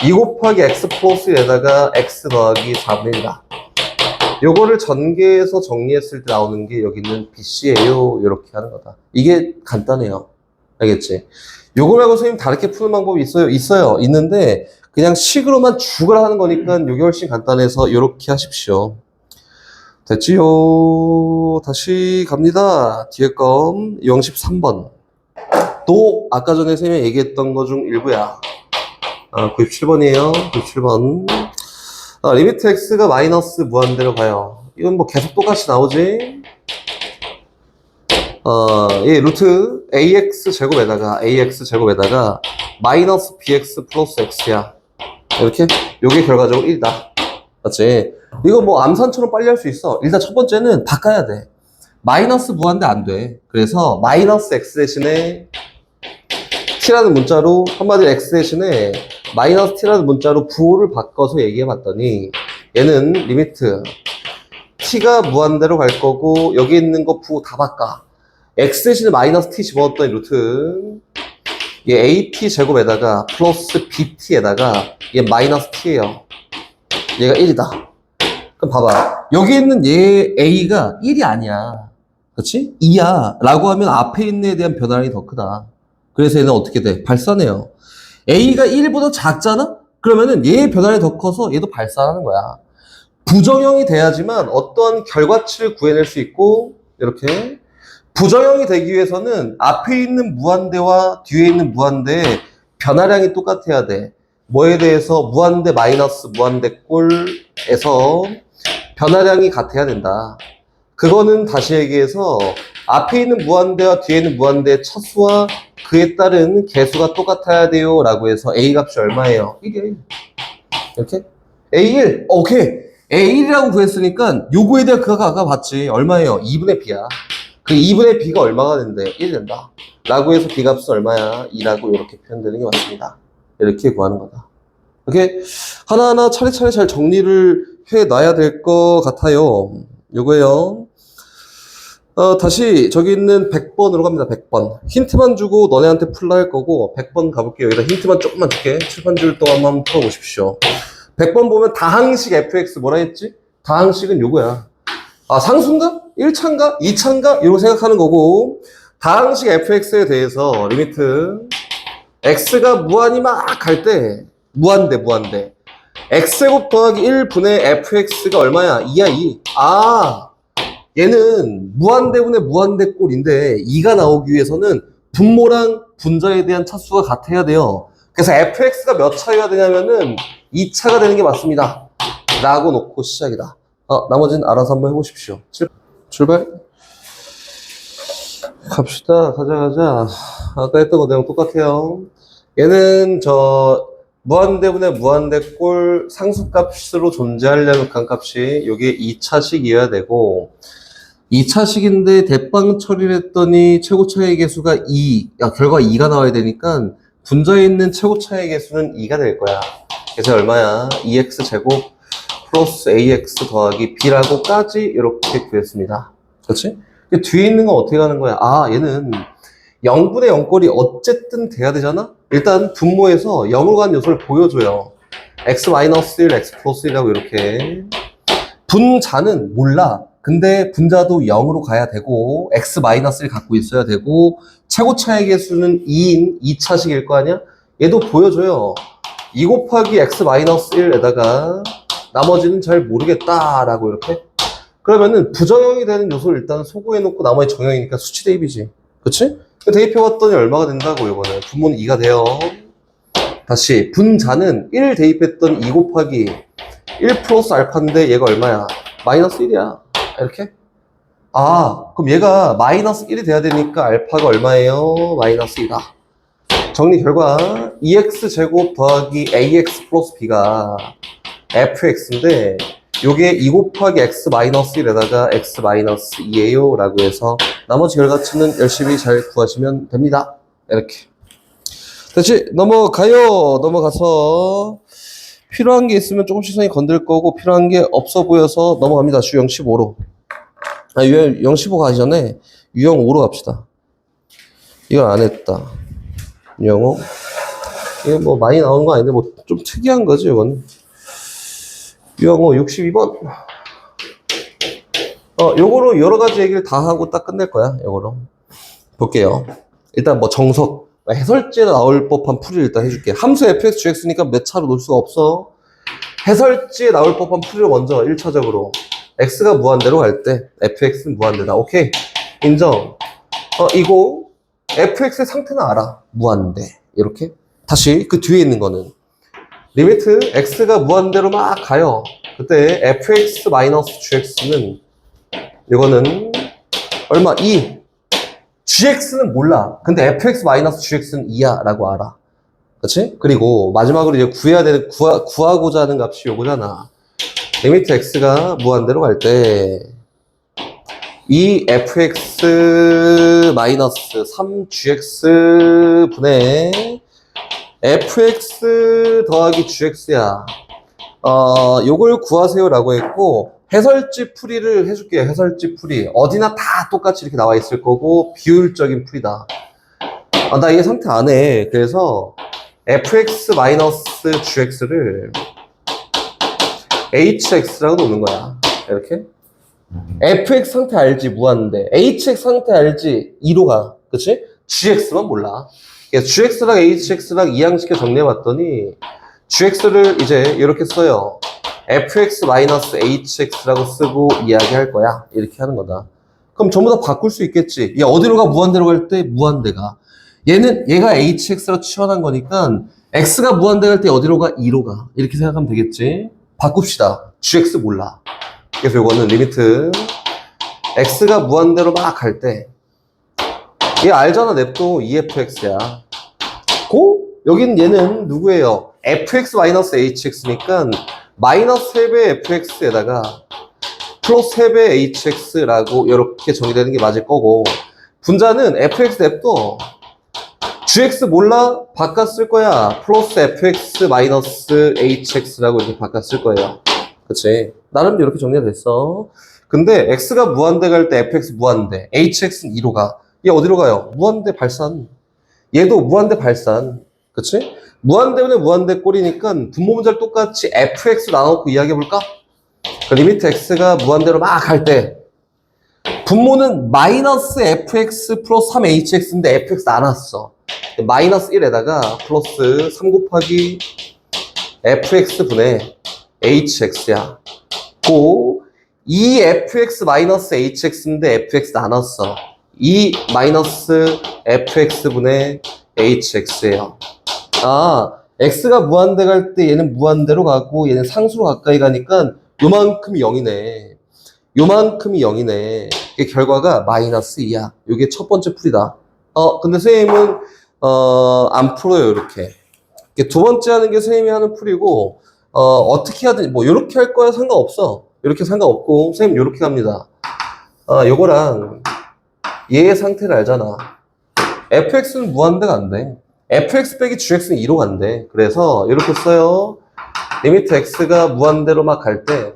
2 곱하기 x 플러스 1에다가 x 더하기 4분의 1이다. 요거를 전개해서 정리했을 때 나오는 게 여기 있는 BC예요. 이렇게 하는 거다. 이게 간단해요. 알겠지? 요거 말고 선생님 다르게 푸는 방법이 있어요? 있어요. 있는데 그냥 식으로만 죽을 하는 거니까 요게 훨씬 간단해서 이렇게 하십시오. 됐지요? 다시 갑니다. 뒤에 건 013번. 또 아까 전에 선생님이 얘기했던 거 중 일부야. 97번이에요. 97번. 리미트 x가 마이너스 무한대로 가요. 이건 뭐 계속 똑같이 나오지? 이 루트 ax 제곱에다가 마이너스 bx 플러스 x야. 이렇게 요게 결과적으로 1이다. 맞지? 이거 뭐 암산처럼 빨리 할 수 있어. 일단 첫 번째는 바꿔야 돼. 마이너스 무한대 안 돼. 그래서 마이너스 x 대신에 t라는 문자로, 한마디로 x 대신에 마이너스 t라는 문자로 부호를 바꿔서 얘기해 봤더니 얘는 리미트 t가 무한대로 갈 거고 여기 있는 거 부호 다 바꿔. x 대신에 마이너스 t 집어넣었더니 루트 얘 at 제곱에다가 플러스 bt에다가 얘 마이너스 t예요. 얘가 1이다. 그럼 봐봐. 여기 있는 얘 a가 1이 아니야. 그렇지? 2야. 라고 하면 앞에 있는 애에 대한 변화량이 더 크다. 그래서 얘는 어떻게 돼? 발산해요. a가 1보다 작잖아? 그러면은 얘의 변화량이 더 커서 얘도 발산하는 거야. 부정형이 돼야지만 어떤 결과치를 구해낼 수 있고, 이렇게. 부정형이 되기 위해서는 앞에 있는 무한대와 뒤에 있는 무한대의 변화량이 똑같아야 돼. 뭐에 대해서 무한대 마이너스 무한대 꼴에서 변화량이 같아야 된다. 그거는 다시 얘기해서 앞에 있는 무한대와 뒤에 있는 무한대의 차수와 그에 따른 개수가 똑같아야 돼요 라고 해서 a 값이 얼마예요? 1이에요. 1. 이렇게 a1 오케이. a1이라고 구했으니까 요거에 대한 그가 아까 봤지. 얼마예요? 2분의 b야. 그 2분의 b가 얼마가 된대? 1 된다. 라고 해서 b 값은 얼마야? 2라고 이렇게 표현되는 게 맞습니다. 이렇게 구하는 거다. 이렇게 하나하나 차례차례 잘 정리를 해놔야 될 것 같아요. 요거예요. 다시 저기 있는 100번으로 갑니다. 100번. 힌트만 주고 너네한테 풀라 할 거고 100번 가볼게요. 여기다 힌트만 조금만 줄게. 칠판 줄 동안 한번 풀어보십시오. 100번 보면 다항식 fx 뭐라 했지? 다항식은 요거야. 아, 상수인가? 1차인가? 2차인가? 이러고 생각하는 거고 다항식 fx에 대해서 리미트 x가 무한히 막 갈 때 무한대 x제곱 더하기 1분의 fx가 얼마야? 2야 2. 아, 얘는 무한대분의 무한대 꼴인데 2가 나오기 위해서는 분모랑 분자에 대한 차수가 같아야 돼요. 그래서 fx가 몇 차여야 되냐면은 2차가 되는 게 맞습니다. 라고 놓고 시작이다. 나머지는 알아서 한번 해보십시오. 출발. 갑시다. 가자. 아까 했던 거 내용 똑같아요. 얘는 무한대분의 무한대꼴 상수값으로 존재하려는 극한값이 요게 2차식이어야 되고 2차식인데 대빵 처리를 했더니 최고차의 개수가 2, 결과 2가 나와야 되니까 분자에 있는 최고차의 개수는 2가 될 거야. 그래서 얼마야? 2x제곱 플러스 ax 더하기 b라고까지 이렇게 구했습니다. 그렇지? 뒤에 있는 건 어떻게 가는 거야? 아, 얘는 0분의 0꼴이 어쨌든 돼야 되잖아? 일단 분모에서 0으로 간 요소를 보여줘요. x-1, x 플러스 1이라고 이렇게. 분자는 몰라. 근데 분자도 0으로 가야 되고 x-1을 갖고 있어야 되고 최고차의 개수는 2인 2차식일 거 아니야? 얘도 보여줘요. 2 곱하기 x-1에다가 나머지는 잘 모르겠다라고 이렇게. 그러면은 부정형이 되는 요소를 일단 소구해놓고 나머지 정형이니까 수치 대입이지. 그치? 대입해봤더니 얼마가 된다고 이거는. 분모는 2가 돼요. 다시 분자는 1 대입했더니 2 곱하기 1 플러스 알파인데 얘가 얼마야? 마이너스 1이야. 이렇게? 아, 그럼 얘가 마이너스 1이 돼야 되니까 알파가 얼마예요? 마이너스 2다. 정리 결과 2x제곱 더하기 ax 플러스 b가 fx인데 요게 2 곱하기 x-1에다가 x-2예요 라고 해서 나머지 결과치는 열심히 잘 구하시면 됩니다. 이렇게. 다시 넘어가서 필요한 게 있으면 조금씩 선이 건들 거고 필요한 게 없어 보여서 넘어갑니다. 유형 15로. 유형 15 가기 전에 유형 5로 갑시다. 이건 안 했다. 유형 5. 이게 뭐 많이 나오는 거 아닌데 뭐 좀 특이한 거지 이건. 유형 5 62번. 요거로 여러 가지 얘기를 다 하고 딱 끝낼 거야. 요거로. 볼게요. 일단 뭐 정석, 해설지에 나올 법한 풀이를 일단 해줄게. 함수 fx, gx니까 몇 차로 놓을 수가 없어. 해설지에 나올 법한 풀이를 먼저 1차적으로. x가 무한대로 갈 때 fx는 무한대다. 오케이. 인정. 이거 fx의 상태는 알아. 무한대. 이렇게. 다시 그 뒤에 있는 거는 리미트 x가 무한대로 막 가요. 그때 fx-gx는 이거는 얼마? 2. gx는 몰라. 근데 fx-gx는 2야 라고 알아. 그치? 그리고 마지막으로 이제 구하고자 하는 값이 요거잖아. 리미트 x가 무한대로 갈 때, 이 fx-3gx 분의 fx 더하기 gx야. 요걸 구하세요라고 했고, 해설지 풀이를 해줄게요. 해설지 풀이. 어디나 다 똑같이 이렇게 나와 있을 거고, 비율적인 풀이다. 나 이게 상태 안 해. 그래서, fx-gx를 hx라고 놓는 거야. 이렇게. fx 상태 알지? 무한대. hx 상태 알지? 2로 가. 그치? gx만 몰라. 그래서 gx랑 hx랑 이항시켜 정리해봤더니 gx를 이제 이렇게 써요. fx-hx라고 쓰고 이야기할 거야. 이렇게 하는 거다. 그럼 전부 다 바꿀 수 있겠지. 얘 어디로 가? 무한대로 갈 때 무한대가. 얘가 hx로 치환한 거니까 x가 무한대 갈 때 어디로 가? 2로 가. 이렇게 생각하면 되겠지. 바꿉시다. gx 몰라. 그래서 이거는 리미트 x가 무한대로 막 갈 때 얘 알잖아. 냅도 2fx야. 여긴 얘는 누구예요? fx-hx니까 마이너스 3배 fx에다가 플러스 3배 hx라고 이렇게 정의되는 게 맞을 거고, 분자는 fx 냅도 gx 몰라? 바꿨을 거야. 플러스 fx-hx라고 이렇게 바꿨을 거예요. 그치? 나름 이렇게 정리가 됐어. 근데 x가 무한대 갈 때 fx 무한대, hx는 2로 가. 얘 어디로 가요? 무한대 발산. 얘도 무한대 발산. 그치? 무한대분의 무한대 꼴이니까 분모 문자를 똑같이 fx 나눠놓고 이야기해볼까? 그 리미트 x가 무한대로 막 갈 때 분모는 마이너스 fx 플러스 3hx인데 fx 나눴어. 마이너스 1에다가 플러스 3 곱하기 fx분의 hx야. 이 fx-hx인데 fx 나눴어. 이 마이너스 fx분의 hx예요. x가 무한대 갈 때 얘는 무한대로 가고 얘는 상수로 가까이 가니까 요만큼이 0이네. 요만큼이 0이네. 이게 결과가 마이너스 2야. 이게 첫 번째 풀이다. 근데 선생님은 안 풀어요. 이렇게. 두 번째 하는 게 선생님이 하는 풀이고, 어떻게 하든 뭐 이렇게 할 거야 상관없어. 이렇게 상관없고 선생님 이렇게 갑니다. 요거랑 얘의 상태를 알잖아. fx는 무한대가 안 돼. fx 빼기 gx는 2로 간대. 그래서 이렇게 써요. 리미트 x가 무한대로 막 갈 때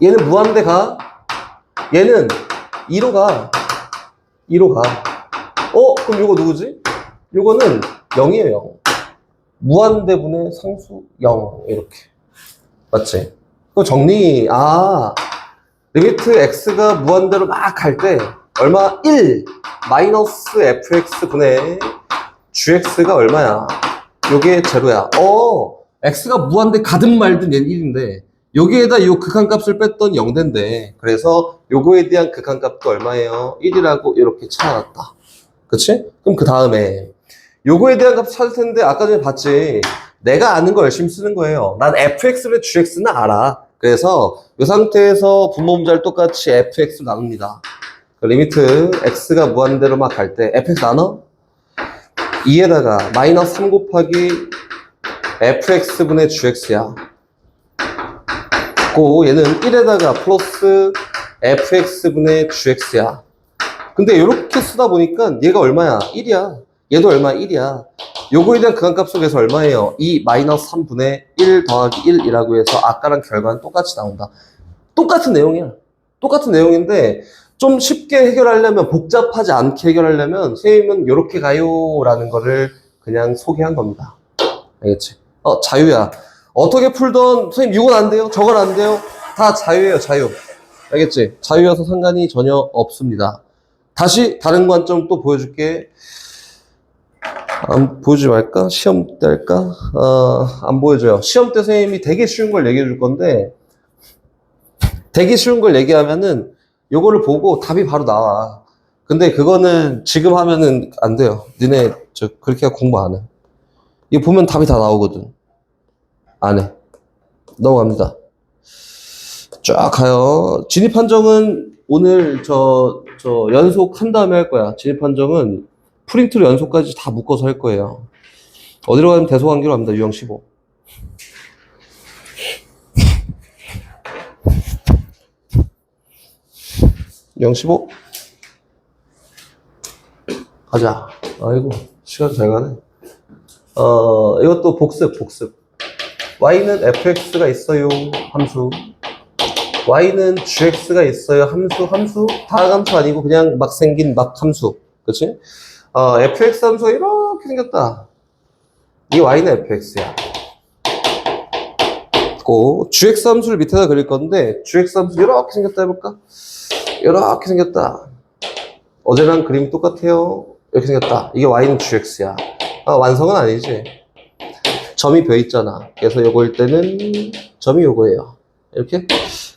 얘는 무한대 가. 얘는 2로 가. 2로 가. 그럼 요거 누구지? 요거는 0이에요. 0. 무한대분의 상수 0. 이렇게. 맞지? 그 정리. 리미트 x가 무한대로 막 갈 때 얼마? 1 마이너스 fx분의 gx가 얼마야? 요게 제로야. x가 무한대 가든 말든 얘는 1인데 여기에다 요 극한값을 뺐더니 0된대. 그래서 요거에 대한 극한값도 얼마예요? 1이라고 이렇게 찾아놨다. 그치? 그럼 그 다음에 요거에 대한 값 찾을 텐데 아까 전에 봤지? 내가 아는 거 열심히 쓰는 거예요. 난 fx를 gx는 알아. 그래서 이 상태에서 분모 문자를 똑같이 fx로 나눕니다. 리미트 x가 무한대로 막 갈 때 fx 나눠? 2에다가 마이너스 3 곱하기 fx분의 gx야. 얘는 1에다가 플러스 fx분의 gx야. 근데 이렇게 쓰다 보니까 얘가 얼마야? 1이야. 얘도 얼마? 1이야. 요거에 대한 극한값 속에서 얼마예요? 2 마이너스 3분의 1 더하기 1이라고 해서 아까랑 결과는 똑같이 나온다. 똑같은 내용이야. 똑같은 내용인데 좀 쉽게 해결하려면, 복잡하지 않게 해결하려면 선생님은 이렇게 가요 라는 거를 그냥 소개한 겁니다. 알겠지? 자유야. 어떻게 풀던 선생님 이건 안 돼요? 저건 안 돼요? 다 자유예요. 자유. 알겠지? 자유여서 상관이 전혀 없습니다. 다시 다른 관점 또 보여줄게. 안 보여주지 말까? 시험 때 할까? 안 보여줘요. 시험 때 선생님이 되게 쉬운 걸 얘기해 줄 건데, 되게 쉬운 걸 얘기하면은 요거를 보고 답이 바로 나와. 근데 그거는 지금 하면은 안 돼요. 니네 그렇게 공부 안 해. 이거 보면 답이 다 나오거든. 안 해. 넘어갑니다. 쫙 가요. 진입 판정은 오늘 저 연속 한 다음에 할 거야. 진입 판정은 프린트로 연속까지 다 묶어서 할 거예요. 어디로 가면 대소관계로 갑니다. 유형 15. 유형 15. 가자. 아이고, 시간 잘 가네. 이것도 복습. y는 fx가 있어요. 함수. y는 gx가 있어요. 함수. 다함수 아니고 그냥 막 생긴 막 함수. 그치? fx 함수가 이렇게 생겼다. 이 y는 fx야. gx 함수를 밑에다 그릴 건데, gx 함수 이렇게 생겼다 해볼까? 이렇게 생겼다. 어제랑 그림이 똑같아요. 이렇게 생겼다. 이게 y는 gx야. 완성은 아니지. 점이 벼 있잖아. 그래서 요거일 때는 점이 요거예요. 이렇게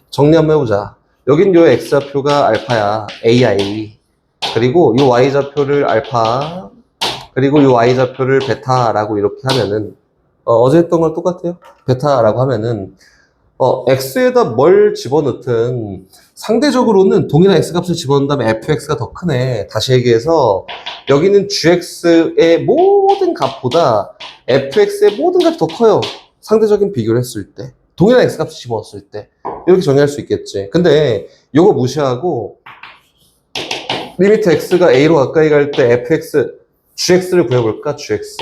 정리 한번 해보자. 여긴 요 x좌표가 알파야. a야, a. 그리고 요 y좌표를 알파, 그리고 요 y좌표를 베타라고 이렇게 하면은, 어제 했던 건 똑같아요. 베타라고 하면은, x에다 뭘 집어넣든 상대적으로는 동일한 x값을 집어넣은 다음에 fx가 더 크네. 다시 얘기해서 여기는 gx의 모든 값보다 fx의 모든 값이 더 커요. 상대적인 비교를 했을 때. 동일한 x값을 집어넣었을 때. 이렇게 정의할 수 있겠지. 근데 요거 무시하고 리미트 x가 a로 가까이 갈 때 fx, gx를 구해볼까? gx.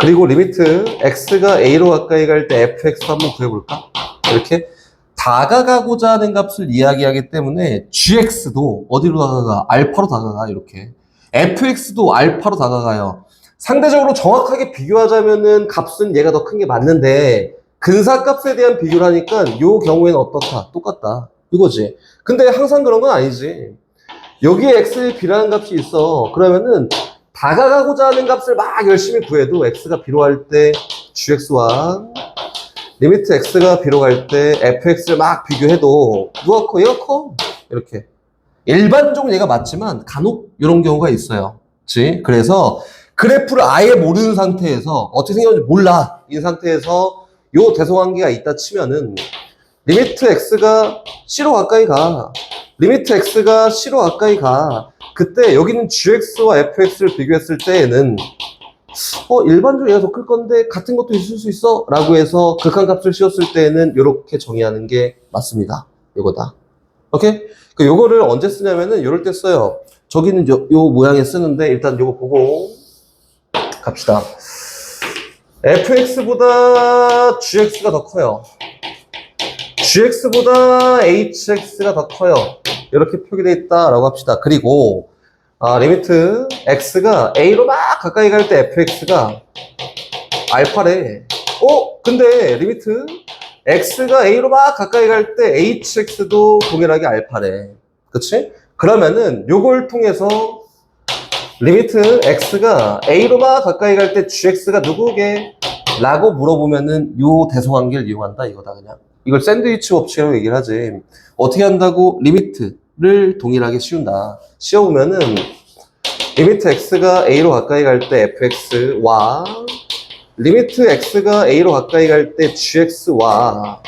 그리고 리미트 x가 a로 가까이 갈 때 fx 한번 구해볼까? 이렇게 다가가고자 하는 값을 이야기하기 때문에 gx도 어디로 다가가? 알파로 다가가. 이렇게 fx도 알파로 다가가요. 상대적으로 정확하게 비교하자면은 값은 얘가 더 큰 게 맞는데 근사값에 대한 비교를 하니까 이 경우에는 어떻다? 똑같다. 이거지. 근데 항상 그런 건 아니지. 여기에 x에 b라는 값이 있어. 그러면은 다가가고자 하는 값을 막 열심히 구해도 x가 b로 갈 때 gx와 리미트 x가 b로 갈 때 fx를 막 비교해도 누가 커? 얘가 커. 이렇게. 일반적으로 얘가 맞지만 간혹 이런 경우가 있어요. 그치? 그래서 그래프를 아예 모르는 상태에서 어떻게 생겼는지 몰라. 이 상태에서 요 대소관계가 있다 치면은 리미트 x가 c로 가까이 가. 리미트 x가 c로 가까이 가. 그때 여기는 gx와 fx를 비교했을 때에는 일반적으로 얘가 더 클 건데 같은 것도 있을 수 있어 라고 해서 극한값을 씌웠을 때에는 이렇게 정의하는 게 맞습니다. 요거다. 오케이? 요거를 언제 쓰냐면은 요럴 때 써요. 저기는 요 모양에 쓰는데 일단 요거 보고 갑시다. fx보다 gx가 더 커요. gx보다 hx가 더 커요. 이렇게 표기되어 있다라고 합시다. 그리고 리미트 x가 a로 막 가까이 갈 때 fx가 알파래. 근데 리미트 x가 a로 막 가까이 갈 때 hx도 동일하게 알파래. 그치? 그러면은 요걸 통해서 리미트 x가 a로 막 가까이 갈 때 gx가 누구게? 라고 물어보면은 요 대소관계를 이용한다 이거다 그냥. 이걸 샌드위치 법칙이라고 얘기를 하지. 어떻게 한다고? 리미트를 동일하게 씌운다. 씌워보면은 리미트 x가 a로 가까이 갈 때 fx와 리미트 x가 a로 가까이 갈 때 gx와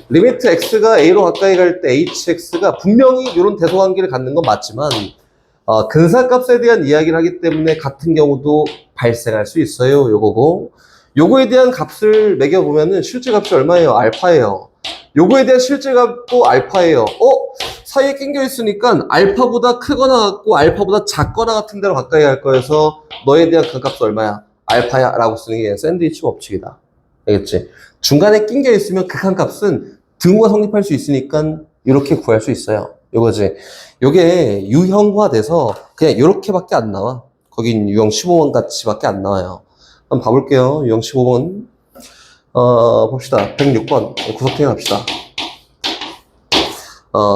리미트 x가 a로 가까이 갈 때 hx가 분명히 이런 대소관계를 갖는 건 맞지만 근사값에 대한 이야기를 하기 때문에 같은 경우도 발생할 수 있어요. 요거고 요거에 대한 값을 매겨보면은 실제 값이 얼마예요? 알파예요. 요거에 대한 실제 값도 알파예요. 사이에 낑겨 있으니까 알파보다 크거나 같고 알파보다 작거나 같은 데로 가까이 갈 거여서 너에 대한 그 값은 얼마야? 알파야 라고 쓰는 게 샌드위치 법칙이다. 알겠지? 중간에 낑겨 있으면 극한값은 등호가 성립할 수 있으니까 이렇게 구할 수 있어요. 요거지. 요게 유형화돼서 그냥 이렇게밖에 안 나와. 거긴 유형 15번 같이밖에 안 나와요. 한번 봐볼게요. 유형 15번. 봅시다. 106번. 구석탱이 합시다.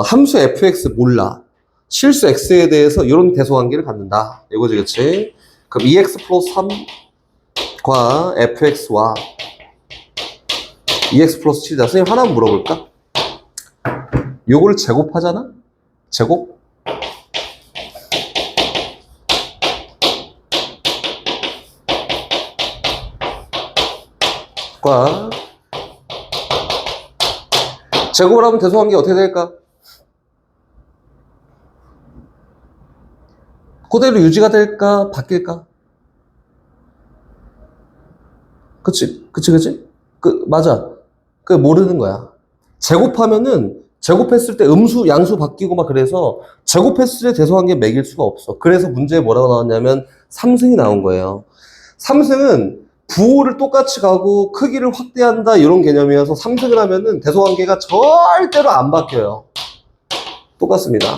함수 fx 몰라. 실수 x에 대해서 이런 대소관계를 갖는다. 이거지, 그치? 그럼 2x 플러스 3과 fx와 2x 플러스 7이다. 선생님 하나 물어볼까? 요거를 제곱하잖아? 제곱? 제곱을 하면 대소관계 어떻게 될까? 그대로 유지가 될까? 바뀔까? 그치? 맞아. 모르는 거야. 제곱하면은, 제곱했을 때 음수, 양수 바뀌고 막 그래서, 제곱했을 때 대소관계 매길 수가 없어. 그래서 문제에 뭐라고 나왔냐면, 3승이 나온 거예요. 3승은 부호를 똑같이 가고, 크기를 확대한다, 이런 개념이어서 3승을 하면은 대소관계가 절대로 안 바뀌어요. 똑같습니다.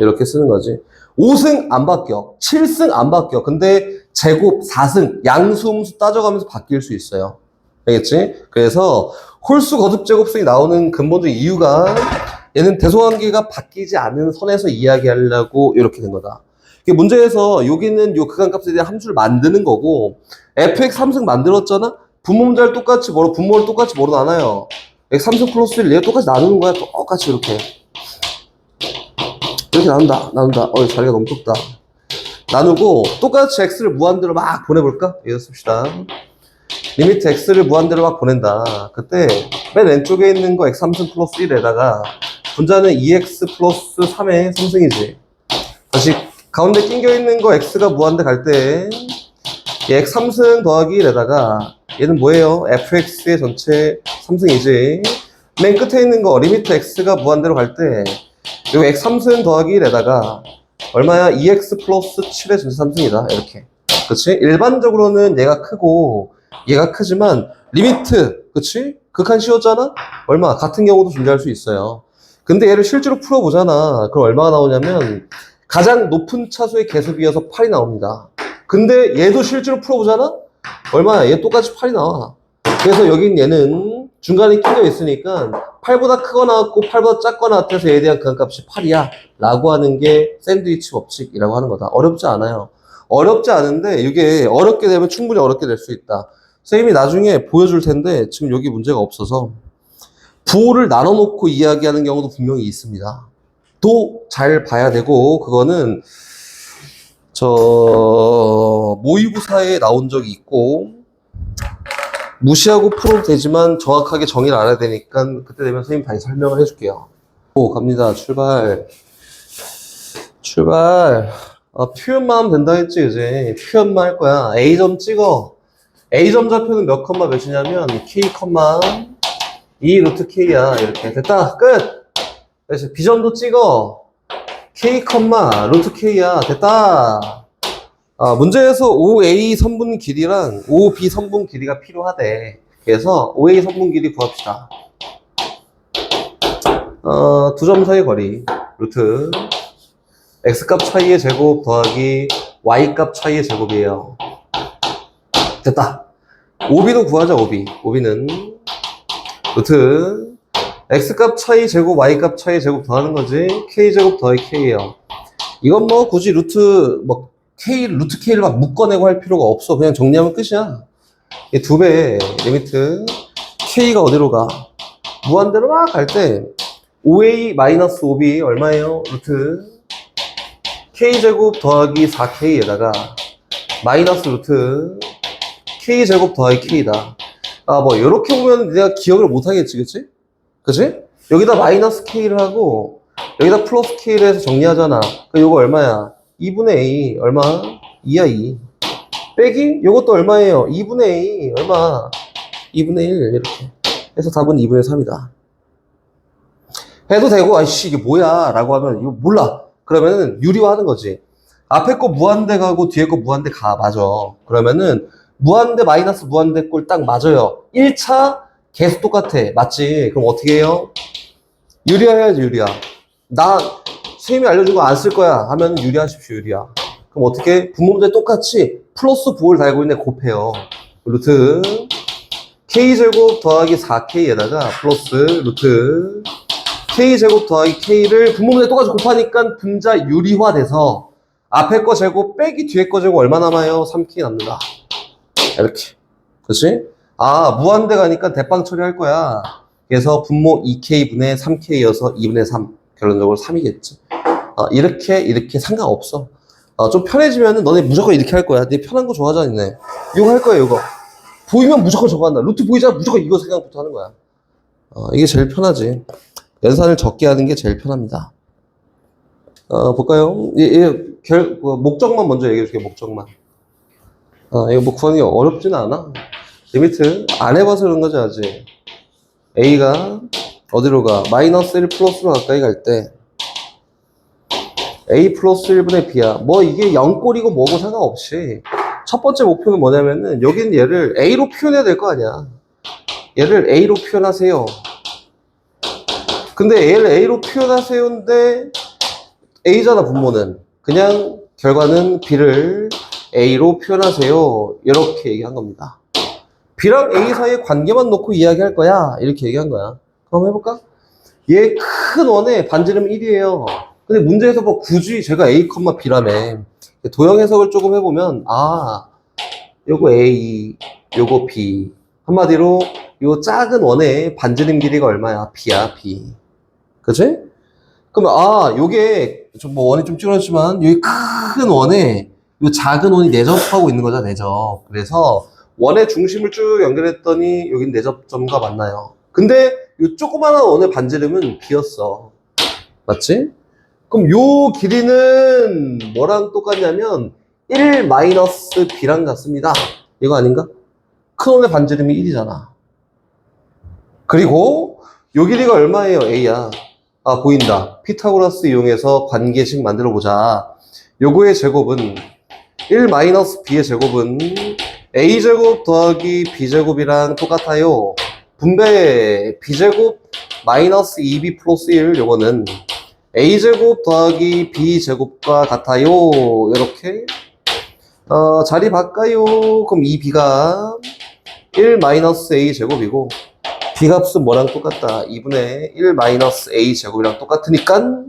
이렇게 쓰는 거지. 5승 안 바뀌어. 7승 안 바뀌어. 근데 제곱 4승, 양수, 음수 따져가면서 바뀔 수 있어요. 알겠지? 그래서 홀수, 거듭, 제곱승이 나오는 근본적인 이유가 얘는 대소관계가 바뀌지 않은 선에서 이야기하려고 이렇게 된 거다. 이게 문제에서 여기는 요 극한값에 대한 함수를 만드는 거고 fx 3승 만들었잖아? 분모문자를 똑같이 분모를 똑같이 뭐로 나눠요? x 3승 플러스 1 얘가 똑같이 나누는 거야. 똑같이 이렇게 나눈다. 자리가 너무 좁다. 나누고 똑같이 x를 무한대로 막 보내볼까? 이거 씁시다. 리미트 x를 무한대로 막 보낸다. 그때 맨 왼쪽에 있는 거 x 3승 플러스 1에다가 분자는 2x 플러스 3의 3승이지. 다시 가운데 낑겨 있는 거 x가 무한대 갈 때 x 3승 더하기 1에다가 얘는 뭐예요? fx의 전체 3승이지. 맨 끝에 있는 거 리미트 x가 무한대로 갈 때 요 x 3승 더하기 1에다가 얼마야? 2x 플러스 7의 전체 3승이다. 이렇게. 그치? 일반적으로는 얘가 크고 얘가 크지만 리미트, 그치? 극한 씌웠잖아? 얼마? 같은 경우도 존재할 수 있어요. 근데 얘를 실제로 풀어보잖아. 그럼 얼마가 나오냐면 가장 높은 차수의 개수비여서 8이 나옵니다. 근데 얘도 실제로 풀어보잖아? 얼마야? 얘 똑같이 8이 나와. 그래서 여긴 얘는 중간에 끼어 있으니까 8보다 크거나 같고 8보다 작거나 같아서 얘에 대한 극한값이 8이야 라고 하는 게 샌드위치 법칙이라고 하는 거다. 어렵지 않아요. 어렵지 않은데 이게 어렵게 되면 충분히 어렵게 될 수 있다. 선생님이 나중에 보여줄 텐데 지금 여기 문제가 없어서 부호를 나눠놓고 이야기하는 경우도 분명히 있습니다. 또 잘 봐야 되고 그거는 모의고사에 나온 적이 있고 무시하고 풀어도 되지만 정확하게 정의를 알아야 되니까 그때 되면 선생님 다시 설명을 해줄게요. 갑니다. 출발. 표현만 하면 된다 했지, 그지? 표현만 할 거야. A점 찍어. A점 좌표는 몇 컴마 몇이냐면 K 컴마 2 루트 K야. 이렇게. 됐다. 끝! 그래서 B점도 찍어. K 컴마 루트 K야. 됐다. 문제에서 OA 선분 길이랑 OB 선분 길이가 필요하대. 그래서 OA 선분 길이 구합시다. 두 점 사이 거리. 루트. X값 차이의 제곱 더하기 Y값 차이의 제곱이에요. 됐다. OB도 구하자, OB. OB는 루트. X값 차이 제곱, Y값 차이 제곱 더하는 거지. K제곱 더하기 K예요. 이건 뭐 굳이 루트 K를 막 묶어내고 할 필요가 없어. 그냥 정리하면 끝이야. 이 2배 리미트 K가 어디로 가? 무한대로 막 갈 때 OA-OB 얼마예요? 루트 K제곱 더하기 4K에다가 마이너스 루트 K제곱 더하기 K다. 뭐 요렇게 보면 내가 기억을 못 하겠지, 그치? 여기다 마이너스 K를 하고 여기다 플러스 K를 해서 정리하잖아. 요거 얼마야? 2분의 A 얼마? 2야 2 빼기 요것도 얼마예요? 2분의 A 얼마? 2분의 1 이렇게 해서 답은 2분의 3이다 해도 되고 아이씨 이게 뭐야 라고 하면 이거 몰라 그러면은 유리화하는 거지. 앞에 거 무한대 가고 뒤에 거 무한대 가 맞아. 그러면은 무한대 마이너스 무한대 꼴 딱 맞아요. 1차 계속 똑같아 맞지? 그럼 어떻게 해요? 유리화해야지. 유리화. 나 선생님이 알려준 거 안 쓸 거야 하면 유리하십시오. 유리화. 그럼 어떻게? 분모문제 똑같이 플러스 부호를 달고 있는데 곱해요. 루트 K제곱 더하기 4K에다가 플러스 루트 K제곱 더하기 K를 분모문제 똑같이 곱하니까 분자 유리화돼서 앞에 거 제곱 빼기 뒤에 거 제곱 얼마 남아요? 3K 남는다. 이렇게. 그치? 무한대 가니까 대빵 처리할 거야. 그래서 분모 2K분의 3K여서 2분의 3. 결론적으로 3이겠지. 이렇게 상관없어. 좀 편해지면은 너네 무조건 이렇게 할 거야. 네 편한 거 좋아하잖아, 네. 이거 할 거야, 이거. 보이면 무조건 저거 한다. 루트 보이잖아, 무조건 이거 생각부터 하는 거야. 이게 제일 편하지. 연산을 적게 하는 게 제일 편합니다. 볼까요? 목적만 먼저 얘기해 줄게, 목적만. 이거 뭐 구하는 게 어렵진 않아. 리미트 안 해봐서 그런 거지, 아직. A가 어디로 가? 마이너스 1 플러스로 가까이 갈 때, A 플러스 1분의 B야. 뭐 이게 0꼴이고 뭐고 상관없이. 첫 번째 목표는 뭐냐면은, 여긴 얘를 A로 표현해야 될 거 아니야. 얘를 A로 표현하세요. 근데 얘를 A로 표현하세요인데, A잖아, 분모는. 그냥 결과는 B를 A로 표현하세요. 이렇게 얘기한 겁니다. B랑 A 사이의 관계만 놓고 이야기할 거야. 이렇게 얘기한 거야. 그럼 해볼까? 얘 큰 원의 반지름 1이에요. 근데 문제에서 뭐 굳이 제가 A, B라며. 도형 해석을 조금 해보면, 요거 A, 요거 B. 한마디로, 요 작은 원의 반지름 길이가 얼마야? B야, B. 그치? 그러면 요게 뭐 원이 좀 찌그러졌지만 여기 큰 원에 요 작은 원이 내접하고 있는 거잖아, 내접. 그래서 원의 중심을 쭉 연결했더니 여긴 내접점과 만나요. 근데 요 조그마한 원의 반지름은 B였어. 맞지? 그럼 요 길이는 뭐랑 똑같냐면 1 마이너스 B랑 같습니다. 이거 아닌가? 큰 원의 반지름이 1이잖아. 그리고 요 길이가 얼마예요? A야. 보인다. 피타고라스 이용해서 관계식 만들어 보자. 요거의 제곱은 1-b의 제곱은 a제곱 더하기 b제곱이랑 똑같아요. 분배 b제곱 마이너스 2b 플러스 1 요거는 a제곱 더하기 b제곱과 같아요. 이렇게 자리 바꿔요. 그럼 이 b가 1-a 제곱이고 B값은 뭐랑 똑같다? 2분의 1-a 제곱이랑 똑같으니까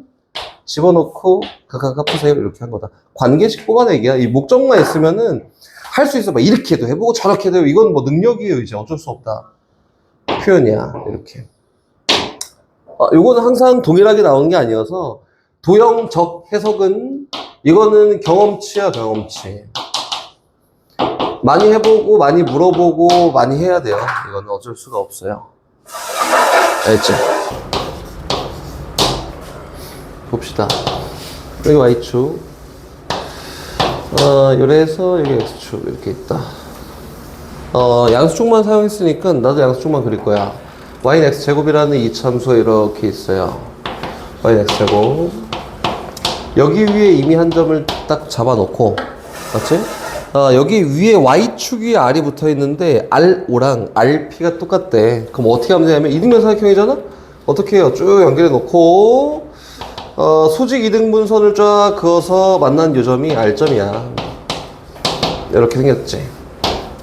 집어넣고 각각 갚으세요. 이렇게 한 거다. 관계식 뽑아내기야. 이 목적만 있으면은 할 수 있어. 막 이렇게도 해보고 저렇게도 해보고. 이건 뭐 능력이에요. 이제 어쩔 수 없다. 표현이야. 이렇게. 요거는 항상 동일하게 나오는 게 아니어서 도형적 해석은 이거는 경험치야, 경험치. 많이 해보고 많이 물어보고 많이 해야 돼요. 이거는 어쩔 수가 없어요. 알겠지? 봅시다. 여기 Y축. 요래서 여기 X축 이렇게 있다. 양수축만 사용했으니까 나도 양수축만 그릴 거야. Y는 X제곱이라는 이참수가 이렇게 있어요. Y는 X제곱. 여기 위에 이미 한 점을 딱 잡아놓고, 맞지? 여기 위에 Y축 위에 R이 붙어 있는데 RO랑 RP가 똑같대. 그럼 어떻게 하면 되냐면 이등변사각형이잖아? 어떻게 해요? 쭉 연결해 놓고 수직 이등분선을 쫙 그어서 만난 요점이 R점이야. 이렇게 생겼지.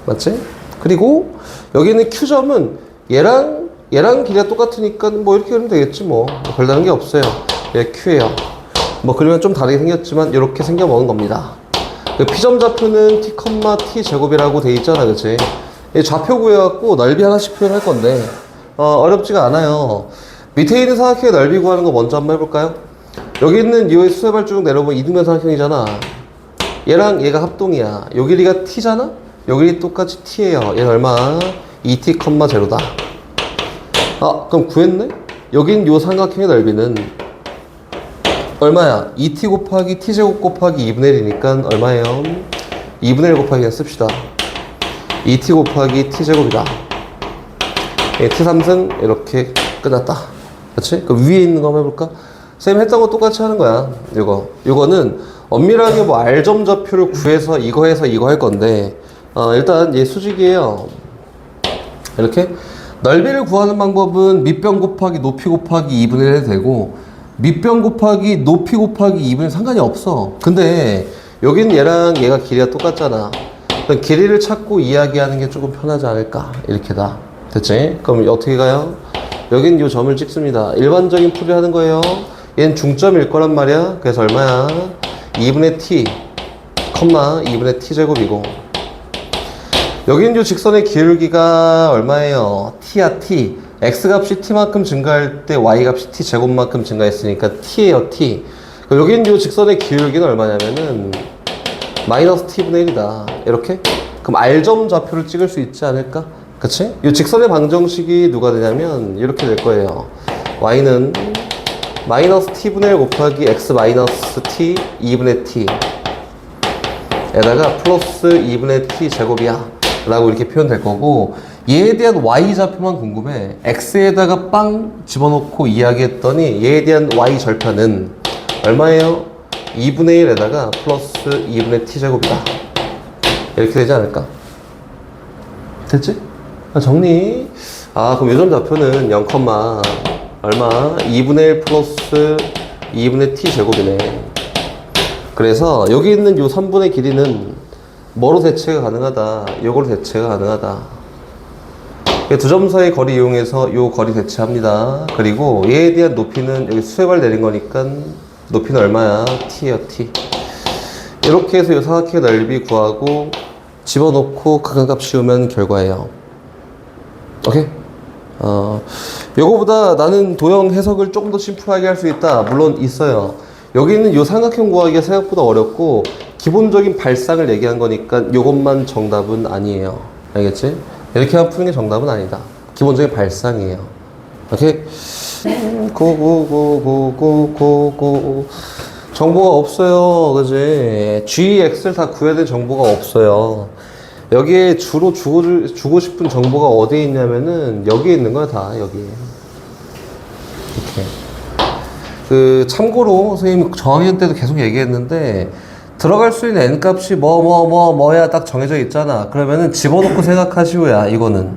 맞지? 그리고 여기는 Q점은 얘랑 길이가 똑같으니까 뭐 이렇게 그리면 되겠지 뭐. 별다른 게 없어요. 얘 Q예요. 뭐 그러면 좀 다르게 생겼지만 이렇게 생겨먹은 겁니다. 그 P점 좌표는 T, T 제곱이라고 돼 있잖아, 그치? 좌표 구해갖고 넓이 하나씩 표현할 건데, 어렵지가 않아요. 밑에 있는 사각형의 넓이 구하는 거 먼저 한번 해볼까요? 여기 있는 이 수세발 쭉 내려보면 이등변 사각형이잖아. 얘랑 얘가 합동이야. 요 길이가 T잖아? 요 길이 똑같이 T예요. 얘는 얼마? 2T, 0다. 그럼 구했네? 여긴 요 삼각형의 넓이는 얼마야? 2t 곱하기 t제곱 곱하기 2분의 1이니까 얼마예요? 2분의 1 곱하기 1 씁시다. 2t 곱하기 t제곱이다. t3승 이렇게 끝났다. 그렇지? 그 위에 있는 거 한번 해볼까? 선생님 했던 거 똑같이 하는 거야. 요거는 엄밀하게 뭐 R점 좌표를 구해서 이거 해서 이거 할 건데 일단 얘 수직이에요. 이렇게 넓이를 구하는 방법은 밑변 곱하기 높이 곱하기 2분의 1 해도 되고 밑변 곱하기 높이 곱하기 2분의 상관이 없어. 근데 여기는 얘랑 얘가 길이가 똑같잖아. 그럼 길이를 찾고 이야기하는 게 조금 편하지 않을까? 이렇게다. 됐지? 그럼 어떻게 가요? 여긴 요 점을 찍습니다. 일반적인 풀이 하는 거예요. 얘는 중점일 거란 말이야. 그래서 얼마야? 2분의 t, 2분의 t 제곱이고 여긴 요 직선의 기울기가 얼마예요? t야 t. x값이 t만큼 증가할 때 y값이 t 제곱만큼 증가했으니까 t예요, t. 여긴 요 직선의 기울기는 얼마냐면은 마이너스 t분의 1이다. 이렇게? 그럼 R점 좌표를 찍을 수 있지 않을까? 그치? 요 직선의 방정식이 누가 되냐면 이렇게 될 거예요. y는 마이너스 t분의 1 곱하기 x 마이너스 t 2분의 t 에다가 플러스 2분의 t 제곱이야 라고 이렇게 표현될 거고, 얘에 대한 y좌표만 궁금해. x에다가 빵 집어넣고 이야기했더니 얘에 대한 y절편은 얼마예요? 2분의 1에다가 플러스 2분의 t 제곱이다. 이렇게 되지 않을까? 됐지? 정리. 그럼 요점 좌표는 0, 얼마? 2분의 1 플러스 2분의 t 제곱이네. 그래서 여기 있는 요 3분의 길이는 뭐로 대체가 가능하다? 요거로 대체가 가능하다. 두 점 사이 거리 이용해서 요 거리 대체합니다. 그리고 얘에 대한 높이는 여기 수액을 내린 거니까 높이는 얼마야? t예요, t. 이렇게 해서 요 사각형의 넓이 구하고 집어넣고 극한값 씌우면 결과예요. 오케이? 요거보다 나는 도형 해석을 조금 더 심플하게 할 수 있다. 물론 있어요. 여기 있는 요 삼각형 구하기가 생각보다 어렵고 기본적인 발상을 얘기한 거니까 요것만 정답은 아니에요. 알겠지? 이렇게 하면 푸는 게 정답은 아니다. 기본적인 발상이에요. 오케이? 고고고고고고고 정보가 없어요. 그지? G, X를 다 구해야 될 정보가 없어요. 여기에 주로 주고 싶은 정보가 어디에 있냐면은 여기에 있는 거야, 다. 여기에. 이렇게. 참고로 선생님 저학년 때도 계속 얘기했는데 들어갈 수 있는 n값이 뭐야 딱 정해져 있잖아. 그러면은 집어넣고 생각하시오야. 이거는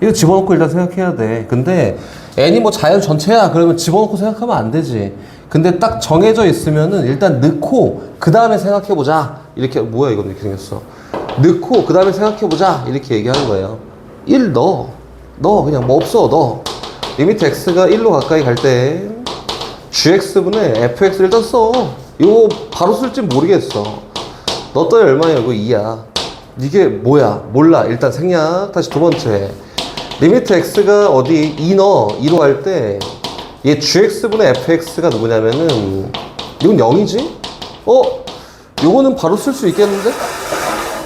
이거 집어넣고 일단 생각해야 돼. 근데 n이 뭐 자연 전체야 그러면 집어넣고 생각하면 안 되지. 근데 딱 정해져 있으면은 일단 넣고 그 다음에 생각해보자. 이렇게. 뭐야 이건 이렇게 생겼어. 넣고 그 다음에 생각해보자 이렇게 얘기하는 거예요. 1 넣어 그냥 뭐 없어 넣어. 리미트 x가 1로 가까이 갈 때 gx분의 fx를 일단 써. 이거 바로 쓸지 모르겠어. 넣었더니 얼마야? 이거 2야. 이게 뭐야? 몰라. 일단 생략. 다시 두 번째. 리미트 x가 어디? 2 넣어. 2로 갈 때 얘 gx분의 fx가 누구냐면은 이건 0이지? 요거는 바로 쓸 수 있겠는데?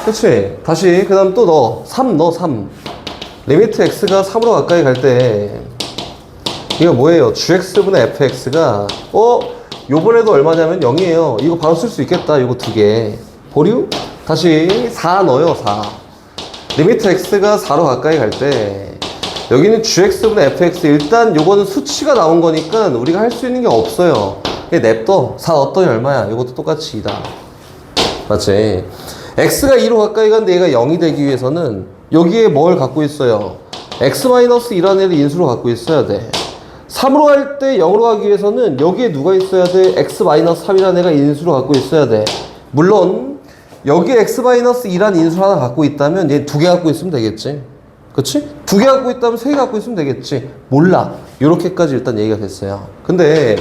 그치? 다시 그 다음 또 넣어. 3 넣어. 3. 리미트 x가 3으로 가까이 갈 때 이거 뭐예요? gx분의 fx가 요번에도 얼마냐면 0이에요. 이거 바로 쓸 수 있겠다. 이거 두 개. 보류? 다시 4 넣어요. 4. 리미트 x가 4로 가까이 갈 때 여기는 gx분의 fx. 일단 요거는 수치가 나온 거니까 우리가 할 수 있는 게 없어요. 냅둬. 4 넣었더니 얼마야? 이것도 똑같이 2다. 맞지? x가 2로 가까이 간데 얘가 0이 되기 위해서는 여기에 뭘 갖고 있어요? x-1이라는 애를 인수로 갖고 있어야 돼. 3으로 갈 때 0으로 가기 위해서는 여기에 누가 있어야 돼? x-3이라는 애가 인수로 갖고 있어야 돼. 물론 여기에 x-2라는 인수를 하나 갖고 있다면 얘 두 개 갖고 있으면 되겠지. 그치? 두 개 갖고 있다면 세 개 갖고 있으면 되겠지. 몰라. 요렇게까지 일단 얘기가 됐어요. 근데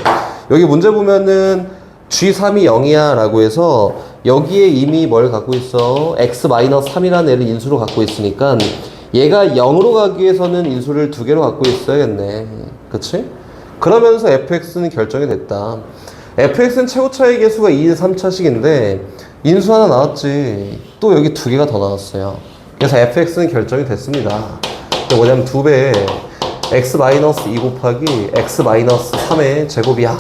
여기 문제 보면은 G3이 0이야 라고 해서 여기에 이미 뭘 갖고 있어? x-3이라는 애를 인수로 갖고 있으니까 얘가 0으로 가기 위해서는 인수를 두 개로 갖고 있어야겠네. 그치? 그러면서 fx는 결정이 됐다. fx는 최고차의 개수가 2인 3차식인데 인수 하나 나왔지. 또 여기 두 개가 더 나왔어요. 그래서 fx는 결정이 됐습니다. 그게 뭐냐면 2배 x-2 곱하기 x-3의 제곱이야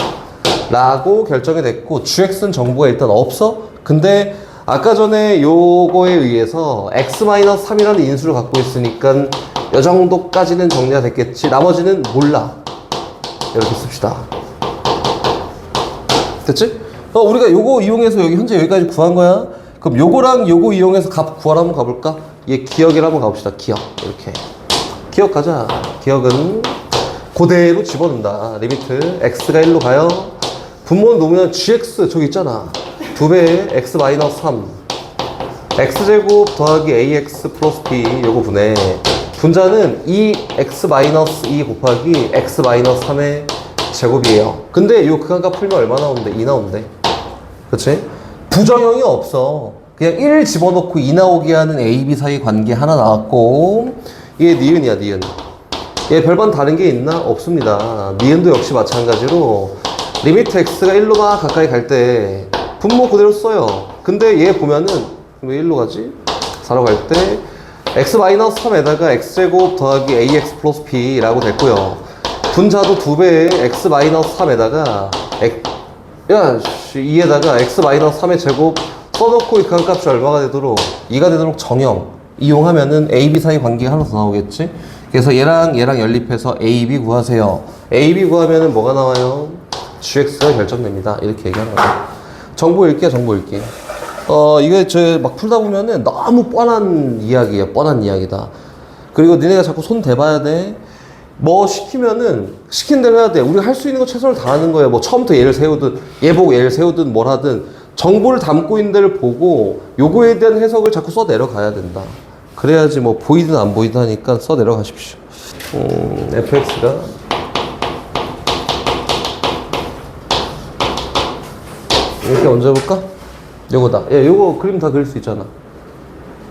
라고 결정이 됐고, gx는 정보가 일단 없어? 근데 아까 전에 요거에 의해서 x-3이라는 인수를 갖고 있으니까 요 정도까지는 정리가 됐겠지. 나머지는 몰라. 이렇게 씁시다. 됐지? 우리가 요거 이용해서 여기 현재 여기까지 구한 거야. 그럼 요거랑 요거 이용해서 값 구하러 한번 가볼까? 얘 기억이라 한번 가봅시다. 기억. 이렇게. 기억 가자. 기억은 그대로 집어넣는다. 리미트 x가 1로 가요. 분모는 놓으면 gx 저기 있잖아. 2배의 x-3 x제곱 더하기 ax 플러스 b 요거 분해. 분자는 2x-2 곱하기 x-3의 제곱이에요. 근데 요 극한값 풀면 얼마 나오는데? 2 나온대. 그치? 부정형이 없어. 그냥 1 집어넣고 2 나오게 하는 a, b 사이 관계 하나 나왔고, 얘 니은이야. 니은. 얘 별반 다른 게 있나? 없습니다. 니은도 역시 마찬가지로 리미트 x가 1로 가까이 갈 때 분모 그대로 써요. 근데 얘 보면은 왜 1로 가지? 4로 갈 때 x-3에다가 x제곱 더하기 ax 플러스 b라고 됐고요. 분자도 2배의 x-3에다가 야, 2에다가 x-3의 제곱 써놓고 이 극한값이 얼마가 되도록 2가 되도록 정형 이용하면은 A, B 사이 관계가 하나 더 나오겠지? 그래서 얘랑 연립해서 A, B 구하세요. A, B 구하면은 뭐가 나와요? GX가 결정됩니다. 이렇게 얘기하는 거죠. 정보 읽기야, 정보 읽기. 이게 저 막 풀다 보면은 너무 뻔한 이야기예요. 뻔한 이야기다. 그리고 니네가 자꾸 손 대봐야 돼. 뭐 시키면은 시킨 대로 해야 돼. 우리가 할 수 있는 거 최선을 다하는 거예요. 뭐 처음부터 얘를 세우든 얘 보고 얘를 세우든 뭘 하든 정보를 담고 있는 데를 보고 요거에 대한 해석을 자꾸 써 내려가야 된다. 그래야지 뭐 보이든 안 보이든 하니까 써 내려가십시오. fx가 이렇게 얹어 볼까? 요거다. 요거 그림 다 그릴 수 있잖아.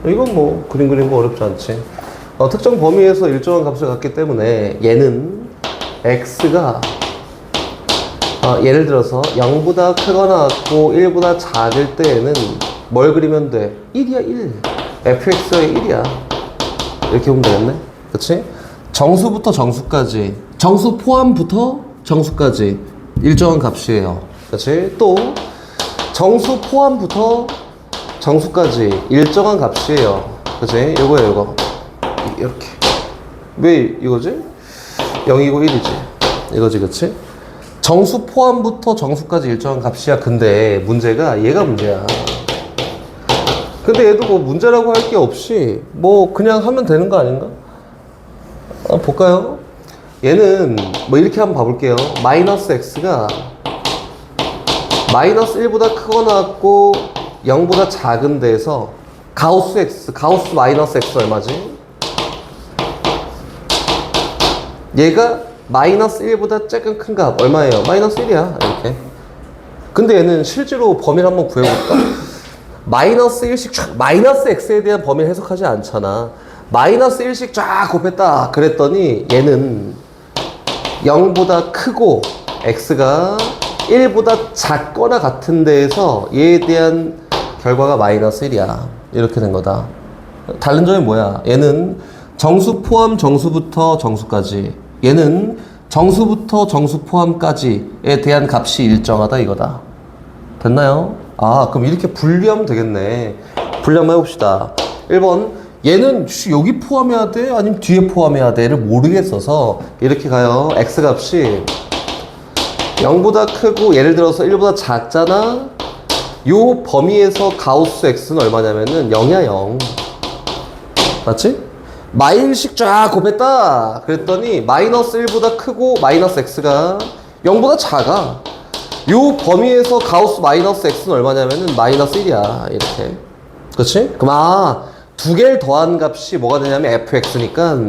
이건 뭐 그림 그리는 거 어렵지 않지. 특정 범위에서 일정한 값을 갖기 때문에 얘는 x가 예를 들어서 0보다 크거나 같고 1보다 작을 때에는 뭘 그리면 돼? 1이야 1. fx의 1이야. 이렇게 보면 되겠네. 그치? 정수부터 정수까지, 정수 포함부터 정수까지 일정한 값이에요. 그치? 또 정수 포함부터 정수까지 일정한 값이에요. 그치? 요거예요 요거. 이렇게. 왜 이거지? 0이고 1이지. 이거지, 그치? 정수 포함부터 정수까지 일정한 값이야. 근데 문제가 얘가 문제야. 근데 얘도 뭐 문제라고 할 게 없이 뭐 그냥 하면 되는 거 아닌가? 볼까요? 얘는 뭐 이렇게 한번 봐볼게요. 마이너스 x가 마이너스 1보다 크거나 같고 0보다 작은 데에서 가우스 x, 가우스 마이너스 x 얼마지? 얘가 마이너스 1보다 조금 큰 값 얼마예요? 마이너스 1이야 이렇게. 근데 얘는 실제로 범위를 한번 구해볼까? 마이너스 1씩 쫙 마이너스 x에 대한 범위를 해석하지 않잖아. 마이너스 1씩 쫙 곱했다 그랬더니 얘는 0보다 크고 x가 1보다 작거나 같은 데에서 얘에 대한 결과가 마이너스 1이야. 이렇게 된 거다. 다른 점이 뭐야? 얘는 정수 포함 정수부터 정수까지, 얘는 정수부터 정수 포함까지에 대한 값이 일정하다 이거다. 됐나요? 그럼 이렇게 분리하면 되겠네. 분리 한번 해봅시다. 1번 얘는 여기 포함해야 돼? 아니면 뒤에 포함해야 돼?를 모르겠어서 이렇게 가요. x값이 0보다 크고 예를 들어서 1보다 작잖아? 요 범위에서 가우스 x는 얼마냐면은 0이야 0. 맞지? 마일씩 쫙 곱했다 그랬더니 마이너스 1보다 크고 마이너스 x가 0보다 작아. 요 범위에서 가우스 마이너스 x는 얼마냐면은 마이너스 1이야 이렇게. 그렇지? 그럼 두 개를 더한 값이 뭐가 되냐면 fx니까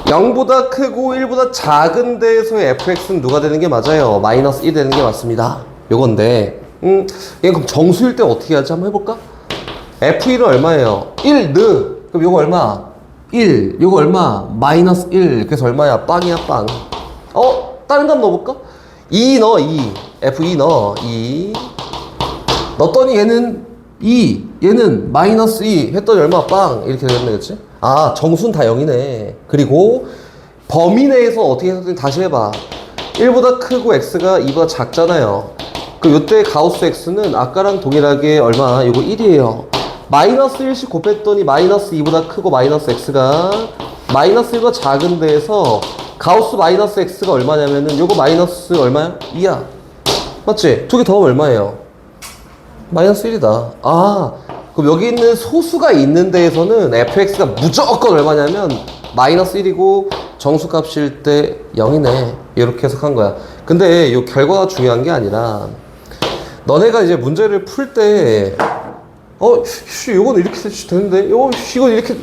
0보다 크고 1보다 작은 데에서의 fx는 누가 되는 게 맞아요? 마이너스 1이 되는 게 맞습니다. 요건데 얘 그럼 정수일 때 어떻게 하지? 한번 해볼까? f1은 얼마예요? 1 그럼 요거 얼마? 1 요거 얼마? 마이너스 1 그래서 얼마야? 빵이야 빵. 다른 값 넣어볼까? 2 넣어 2 f2 넣어 2 넣었더니 얘는 2 얘는 마이너스 2 했더니 얼마? 빵 이렇게 되겠네. 그치? 정수는 다 0이네. 그리고 범위 내에서 어떻게 했더니 다시 해봐. 1보다 크고 x가 2보다 작잖아요. 그 요때 가우스 x는 아까랑 동일하게 얼마? 이거 1이에요. 마이너스 1씩 곱했더니 마이너스 2보다 크고 마이너스 x가 마이너스 1보다 작은 데에서 가우스 마이너스 x가 얼마냐면은 요거 마이너스 얼마야? 2야. 맞지? 두 개 더하면 얼마예요? 마이너스 1이다. 그럼 여기 있는 소수가 있는 데에서는 fx가 무조건 얼마냐면 마이너스 1이고 정수값일 때 0이네. 이렇게 해석한 거야. 근데 이 결과가 중요한 게 아니라 너네가 이제 문제를 풀 때 이건 이렇게 되는데 이건 이렇게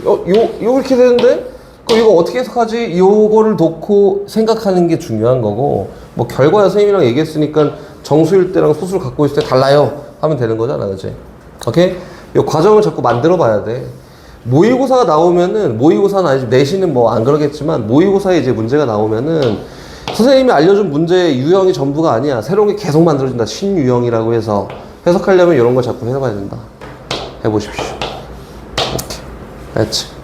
이렇게 되는데 그럼 이거 어떻게 해석하지? 이거를 놓고 생각하는 게 중요한 거고, 뭐 결과야 선생님이랑 얘기했으니까 정수일 때랑 소수를 갖고 있을 때 달라요 하면 되는 거잖아. 그치? 오케이? 이 과정을 자꾸 만들어 봐야 돼. 모의고사가 나오면은, 모의고사는 아니지, 내신은 뭐 안 그러겠지만 모의고사에 이제 문제가 나오면은 선생님이 알려준 문제의 유형이 전부가 아니야. 새로운 게 계속 만들어진다. 신유형이라고 해서 해석하려면 이런 걸 자꾸 해봐야 된다. 해보십시오. 오케이. 됐지?